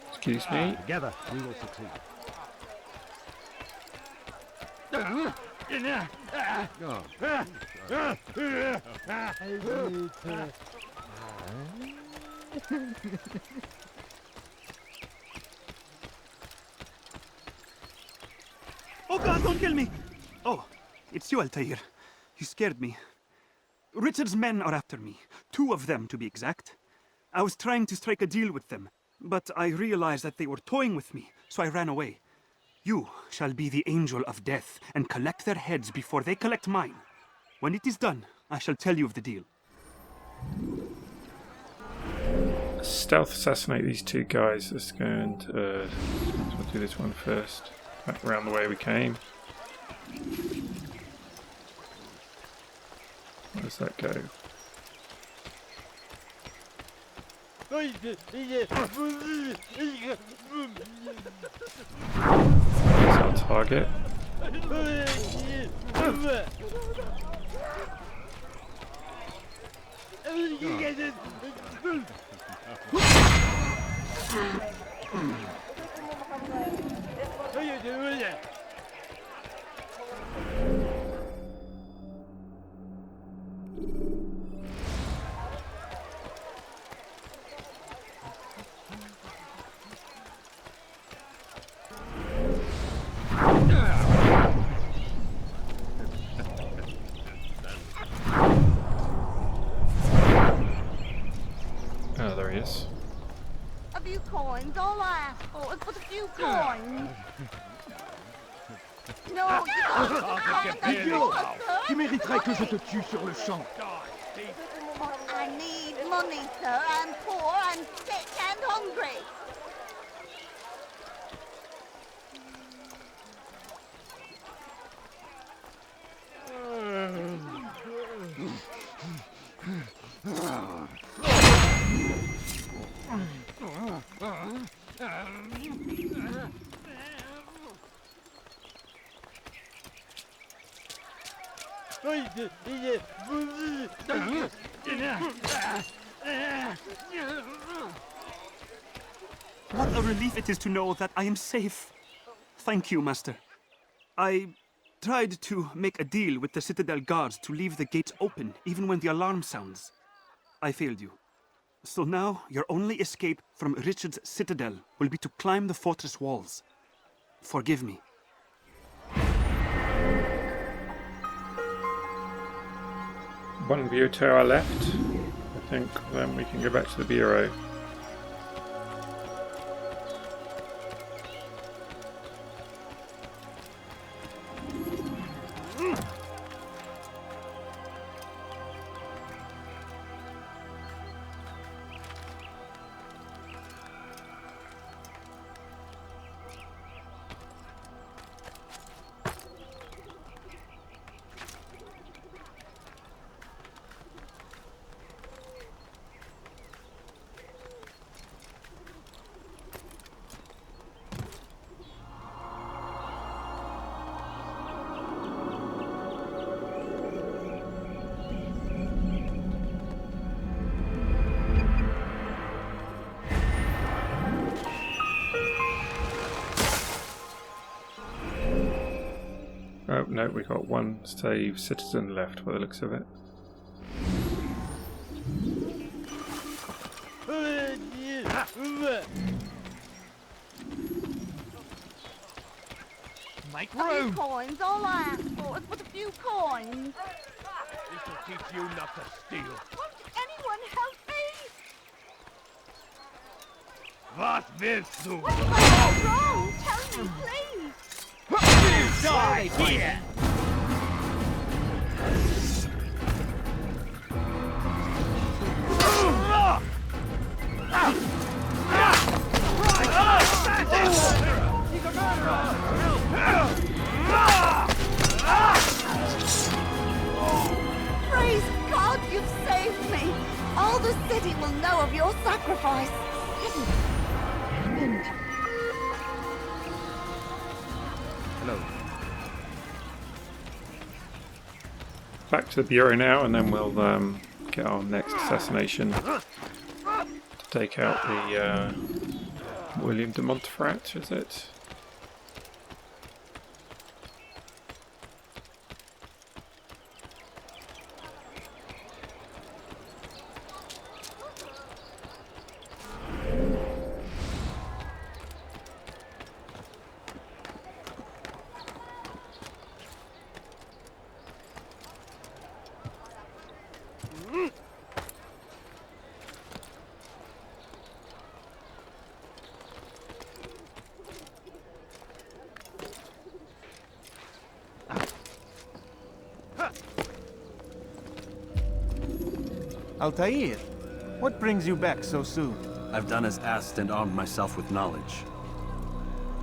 Excuse me. Together, we will succeed. Oh God, don't kill me! Oh, it's you, Altaïr. You scared me. Richard's men are after me. 2 of them, to be exact. I was trying to strike a deal with them, but I realized that they were toying with me, so I ran away. You shall be the angel of death and collect their heads before they collect mine. When it is done, I shall tell you of the deal. Stealth assassinate these 2 guys. Let's go and we'll do this one first. Back around the way we came. Where does that go? That's our target. Oh, there he is. A few coins, all I ask for is but a few coins. No, Tu mériterais que je te tue sur le champ. I need money, sir. I'm poor, I'm sick and hungry. What a relief it is to know that I am safe. Thank you, Master. I tried to make a deal with the Citadel guards to leave the gates open, even when the alarm sounds. I failed you. So now, your only escape from Richard's Citadel will be to climb the fortress walls. Forgive me. One view to our left. I think then we can go back to the bureau. Oh no, we've got one stave citizen left by the looks of it. Make A few room! coins, all I ask for is but a few coins. This'll teach you not to steal. Won't anyone help me? Was willst du? What have I done wrong? Tell me, please. You die here! Praise God, you've saved me. All the city will know of your sacrifice. Hello. Back to the bureau now, and then we'll get our next assassination to take out the William de Montferrat, is it? Altaïr, what brings you back so soon? I've done as asked and armed myself with knowledge.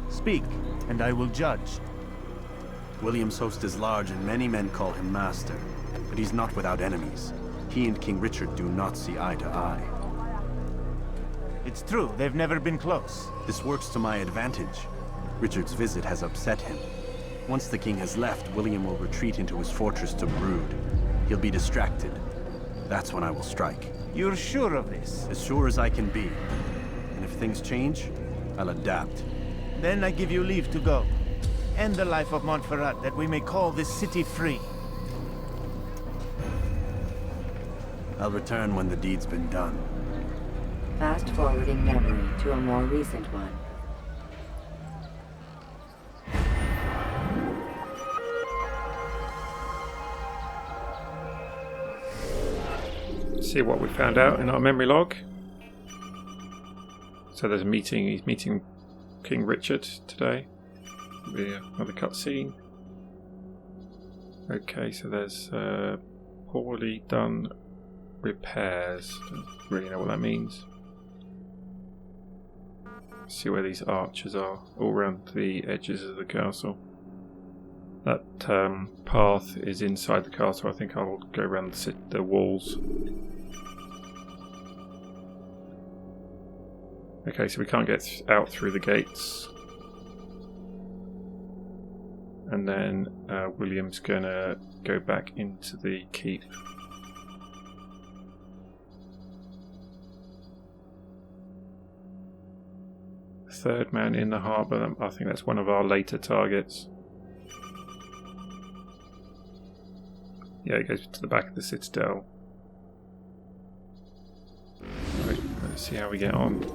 Speak, and I will judge. William's host is large and many men call him master, but he's not without enemies. He and King Richard do not see eye to eye. It's true, they've never been close. This works to my advantage. Richard's visit has upset him. Once the king has left, William will retreat into his fortress to brood. He'll be distracted. That's when I will strike. You're sure of this? As sure as I can be. And if things change, I'll adapt. Then I give you leave to go. End the life of Montferrat, that we may call this city free. I'll return when the deed's been done. Fast-forwarding memory to a more recent one. See what we found out in our memory log. So there's a meeting. He's meeting King Richard today. Another cutscene. Okay, so there's poorly done repairs. Don't really know what that means. See where these arches are, all around the edges of the castle. That path is inside the castle. I think I'll go around the walls. Okay, so we can't get out through the gates. And then William's gonna go back into the keep. Third man in the harbour. I think that's one of our later targets. Yeah, it goes to the back of the citadel. Right, let's see how we get on.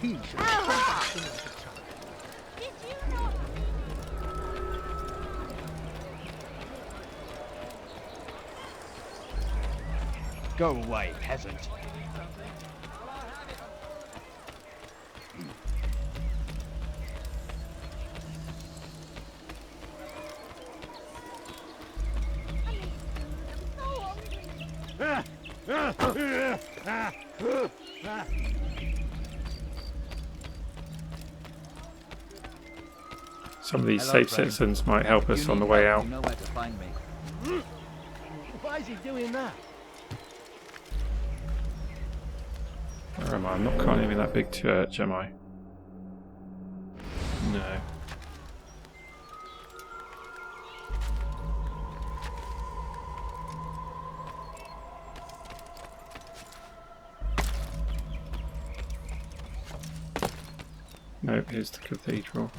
He should come back another time. Go away, peasant. Some of these safe citizens might help us on the way out. You know where to find me. Why is he doing that? Where am I? I'm not climbing that big church, am I? No. Nope, here's the cathedral.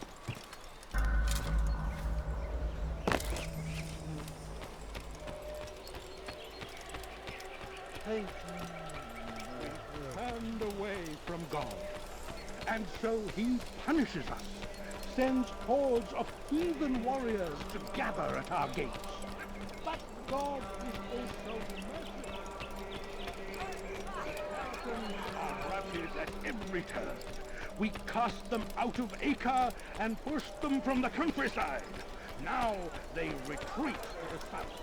Turned away from God, and so he punishes us, sends hordes of heathen warriors to gather at our gates. But God is also merciful. Assassins are routed at every turn. We cast them out of Acre and pushed them from the countryside. Now they retreat to the south.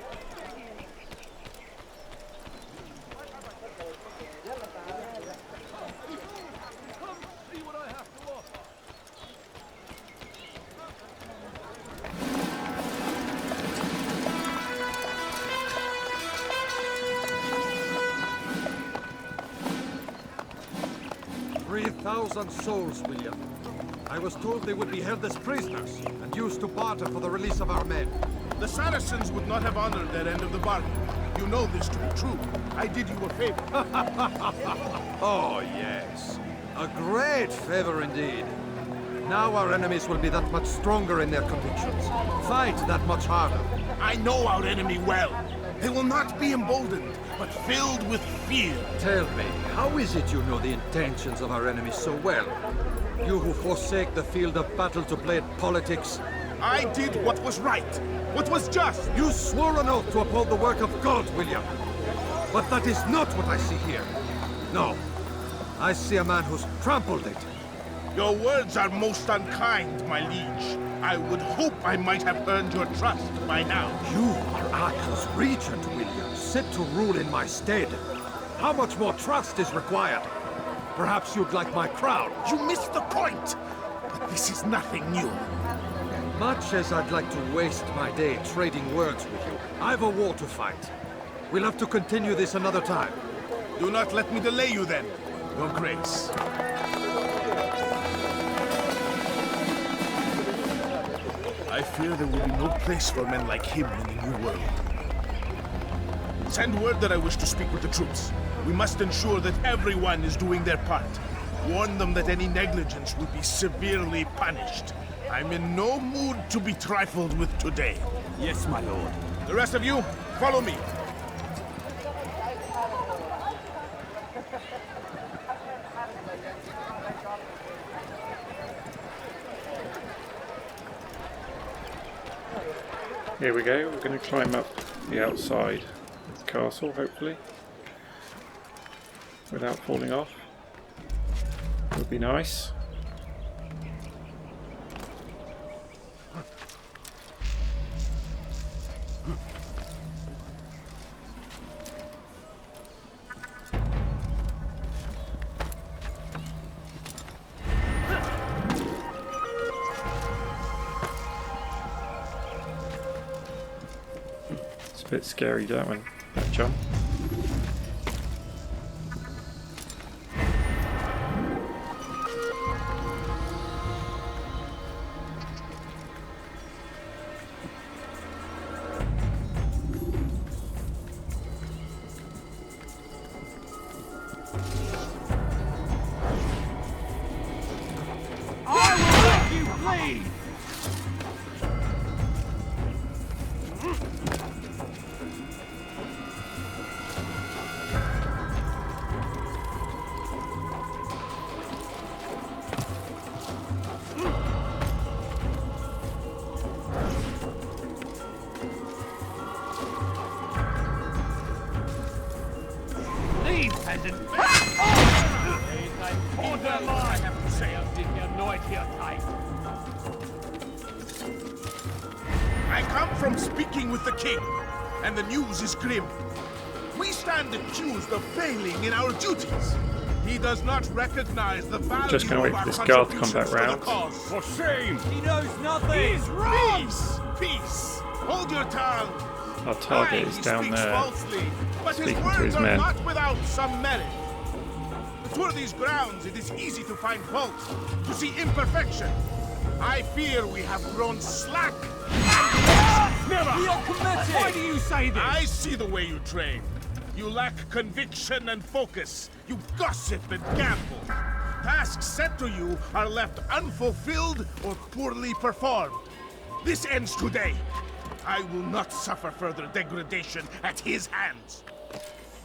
See what I have to offer. 3,000 souls, William. I was told they would be held as prisoners and used to barter for the release of our men. The Saracens would not have honored their end of the bargain. You know this to be true. I did you a favor. Oh, yes. A great favor indeed. Now our enemies will be that much stronger in their convictions. Fight that much harder. I know our enemy well. They will not be emboldened, but filled with fear. Tell me, how is it you know the intentions of our enemies so well? You who forsake the field of battle to play at politics. I did what was right, what was just. You swore an oath to uphold the work of God, William. But that is not what I see here. No, I see a man who's trampled it. Your words are most unkind, my liege. I would hope I might have earned your trust by now. You are Acre's regent, William, set to rule in my stead. How much more trust is required? Perhaps you'd like my crown. You missed the point. But this is nothing new. Much as I'd like to waste my day trading words with you, I've a war to fight. We'll have to continue this another time. Do not let me delay you then, Your Grace. I fear there will be no place for men like him in the New World. Send word that I wish to speak with the troops. We must ensure that everyone is doing their part. Warn them that any negligence will be severely punished. I'm in no mood to be trifled with today. Yes, my lord. The rest of you, follow me. Here we go, we're going to climb up the outside of the castle, hopefully, without falling off. Would be nice. Bit scary, that one, that jump. I will let you bleed! I come from speaking with the king, and the news is grim. We stand accused of failing in our duties. He does not recognize the value Just gonna wait of for our this guard to come contributions back to the round. cause. For shame! He knows nothing! He's wrong! Peace! Hold your tongue! Our target is He down speaks there, falsely, but his speaking to words his are men. not without some merit. Toward these grounds, it is easy to find fault, to see imperfection. I fear we have grown slack. Never! We are committed! Why do you say this? I see the way you train. You lack conviction and focus. You gossip and gamble. Tasks set to you are left unfulfilled or poorly performed. This ends today. I will not suffer further degradation at his hands.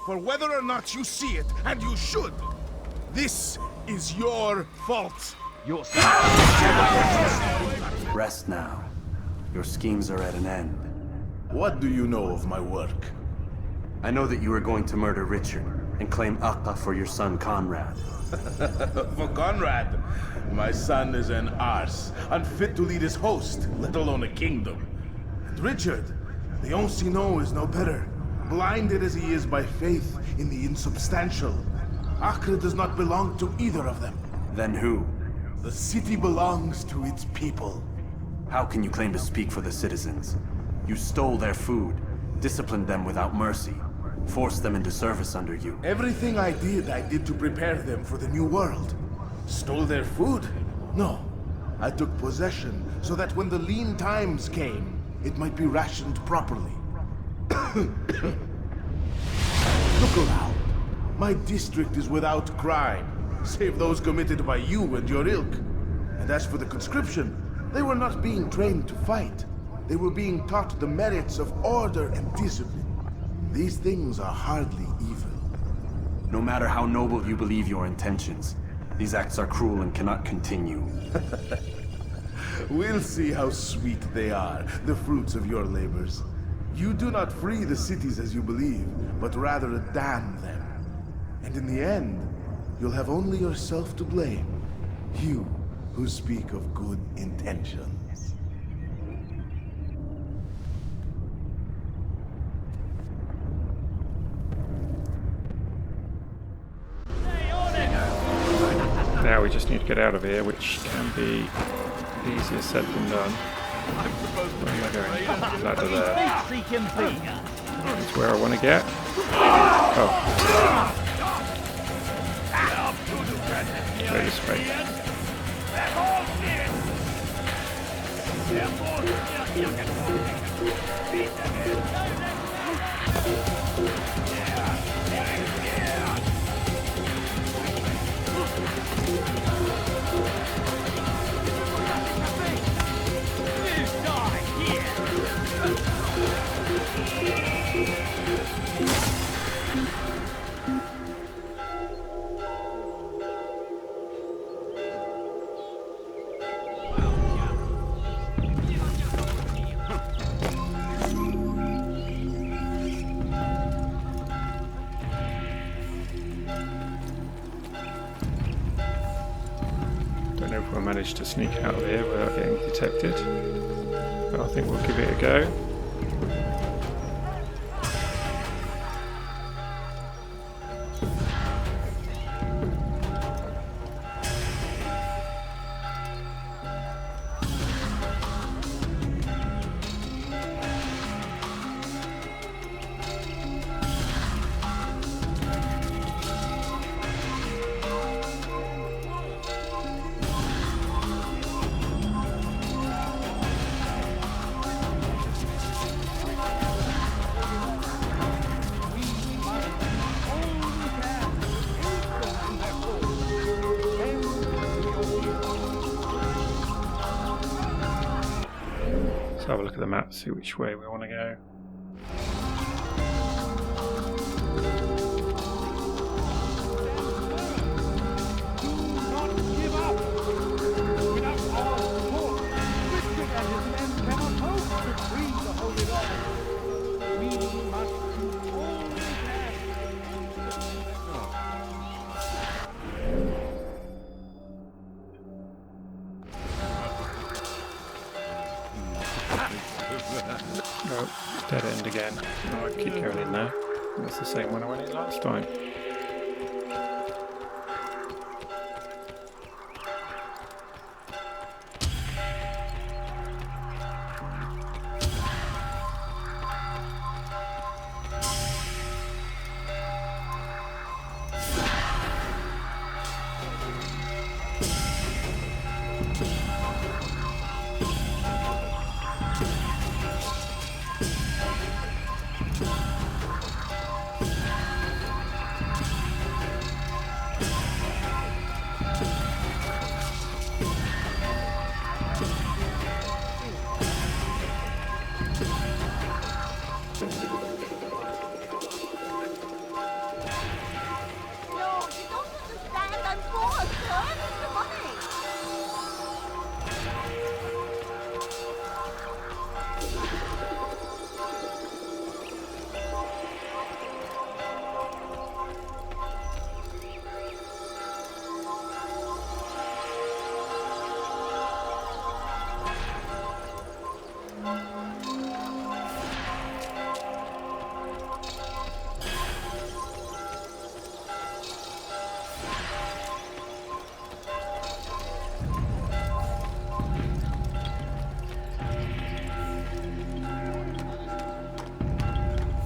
For whether or not you see it, and you should, this is your fault. Rest now. Your schemes are at an end. What do you know of my work? I know that you are going to murder Richard and claim Acre for your son Conrad. For Conrad, my son is an arse, unfit to lead his host, let alone a kingdom. And Richard, the Ancien is no better, blinded as he is by faith in the insubstantial. Acre does not belong to either of them. Then who? The city belongs to its people. How can you claim to speak for the citizens? You stole their food, disciplined them without mercy, forced them into service under you. Everything I did to prepare them for the new world. Stole their food? No. I took possession so that when the lean times came, it might be rationed properly. Look around. My district is without crime, save those committed by you and your ilk. And as for the conscription, they were not being trained to fight. They were being taught the merits of order and discipline. These things are hardly evil. No matter how noble you believe your intentions, these acts are cruel and cannot continue. We'll see how sweet they are, the fruits of your labors. You do not free the cities as you believe, but rather damn them. And in the end, you'll have only yourself to blame. You who speak of good intentions. Now we just need to get out of here, which can be easier said than done. Where am I going? Ladder there. Seek him be. That's where I want to get. Oh. Go this way. Don't know if we'll manage to sneak out of here without getting detected, but I think we'll give it a go. Let's have a look at the map, see which way we want to go. Oh, dead end again. I might keep going in there. That's the same one I went in last time.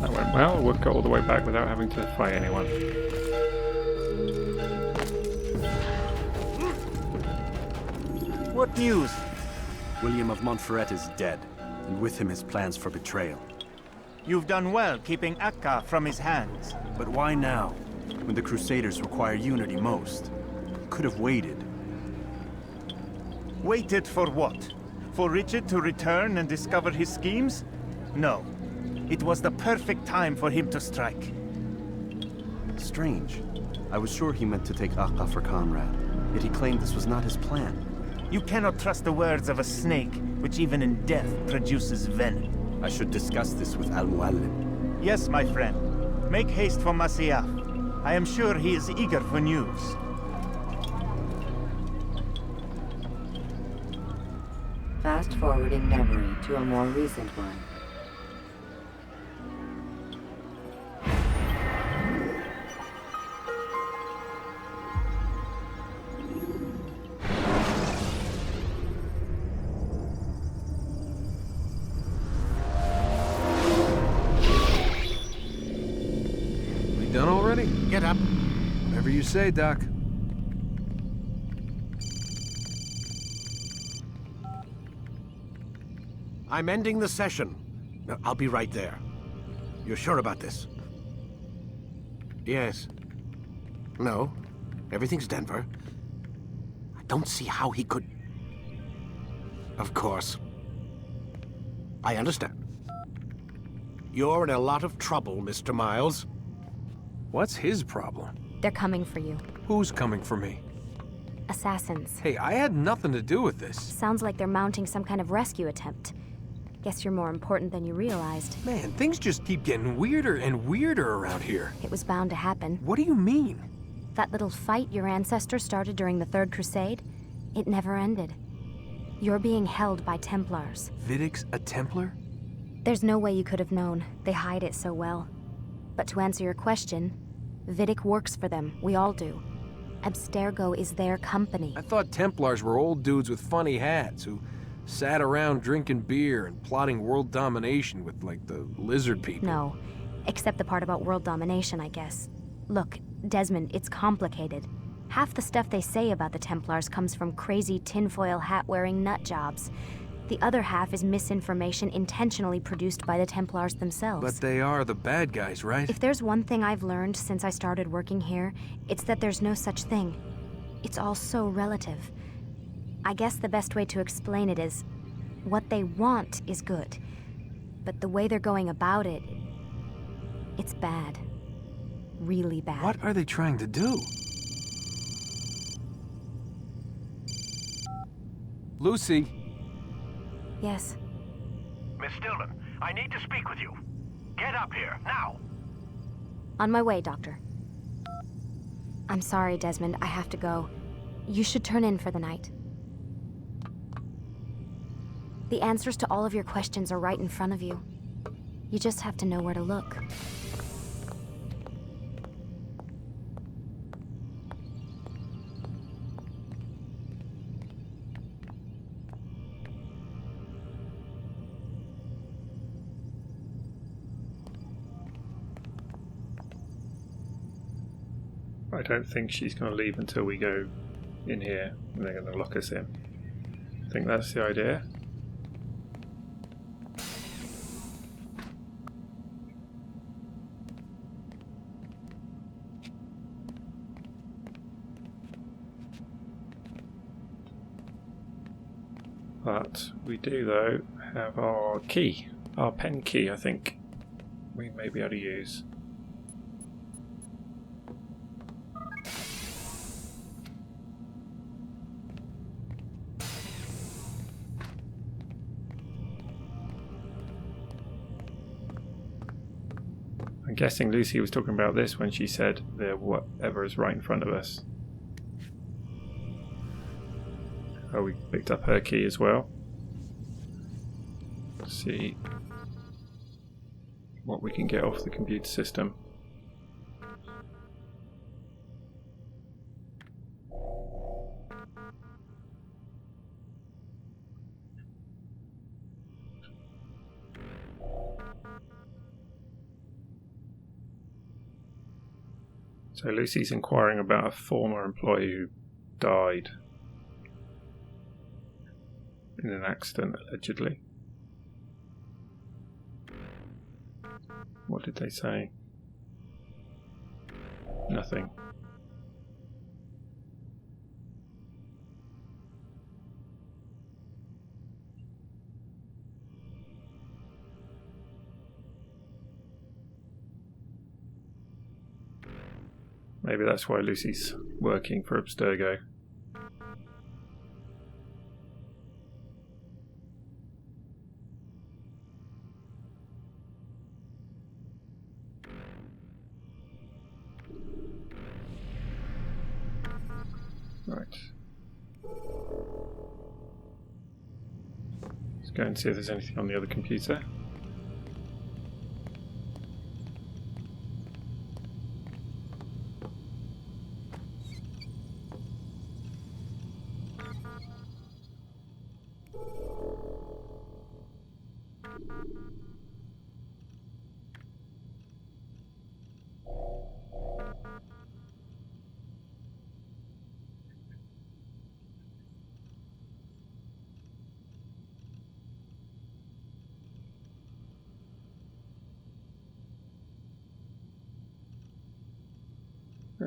That went well. We'll go all the way back without having to fight anyone. What news? William of Montferrat is dead, and with him his plans for betrayal. You've done well keeping Acre from his hands. But why now, when the Crusaders require unity most? Could have waited. Waited for what? For Richard to return and discover his schemes? No. It was the perfect time for him to strike. Strange. I was sure he meant to take Acre for Conrad, yet he claimed this was not his plan. You cannot trust the words of a snake, which even in death produces venom. I should discuss this with Mualim. Yes, my friend. Make haste for Masyaf. I am sure he is eager for news. Fast forwarding memory to a more recent one. already? Get up. Whatever you say, Doc. I'm ending the session. I'll be right there. You're sure about this? Yes. No. Everything's Denver. I don't see how he could... Of course. I understand. You're in a lot of trouble, Mr. Miles. What's his problem? They're coming for you. Who's coming for me? Assassins. Hey, I had nothing to do with this. Sounds like they're mounting some kind of rescue attempt. Guess you're more important than you realized. Man, things just keep getting weirder and weirder around here. It was bound to happen. What do you mean? That little fight your ancestors started during the Third Crusade, it never ended. You're being held by Templars. Vidic's a Templar? There's no way you could have known. They hide it so well. But to answer your question, Vidic works for them. We all do. Abstergo is their company. I thought Templars were old dudes with funny hats who sat around drinking beer and plotting world domination with, like, the lizard people. No, except the part about world domination, I guess. Look, Desmond, it's complicated. Half the stuff they say about the Templars comes from crazy tinfoil hat-wearing nut jobs. The other half is misinformation intentionally produced by the Templars themselves. But they are the bad guys, right? If there's one thing I've learned since I started working here, it's that there's no such thing. It's all so relative. I guess the best way to explain it is, what they want is good. But the way they're going about it, it's bad. Really bad. What are they trying to do? Lucy? Yes. Miss Stillman, I need to speak with you. Get up here, now! On my way, Doctor. I'm sorry, Desmond. I have to go. You should turn in for the night. The answers to all of your questions are right in front of you. You just have to know where to look. I don't think she's going to leave until we go in here, and they're going to lock us in. I think that's the idea. But we do, though, have our key. Our pen key, I think, we may be able to use. I'm guessing Lucy was talking about this when she said the whatever is right in front of us. Oh, we picked up her key as well. Let's see what we can get off the computer system. So Lucy's inquiring about a former employee who died in an accident, allegedly. What did they say? Nothing. Maybe that's why Lucy's working for Abstergo. Right. Let's go and see if there's anything on the other computer.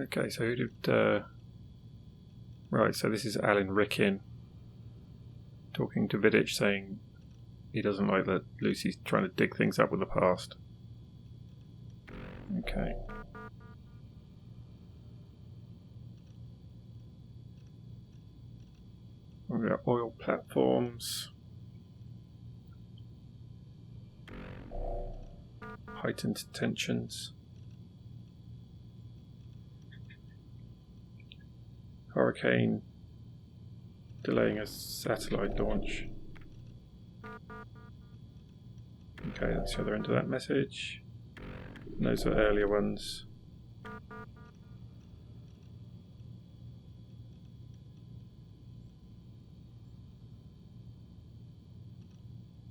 Okay, so who did... Right, so this is Alan Rickin talking to Vidic, saying he doesn't like that Lucy's trying to dig things up with the past. Okay. We've got oil platforms. Heightened tensions. Hurricane delaying a satellite launch. Okay, that's the other end of that message. And those are earlier ones.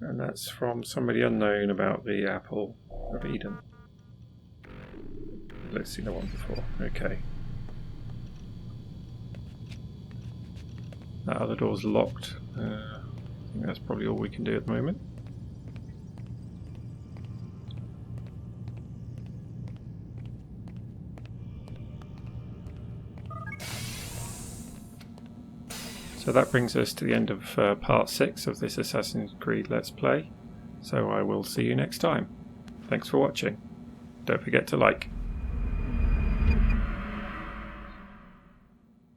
And that's from somebody unknown about the Apple of Eden. Let's see the one before. Okay. That other door's locked. I think that's probably all we can do at the moment. So that brings us to the end of part 6 of this Assassin's Creed Let's Play. So I will see you next time. Thanks for watching. Don't forget to like.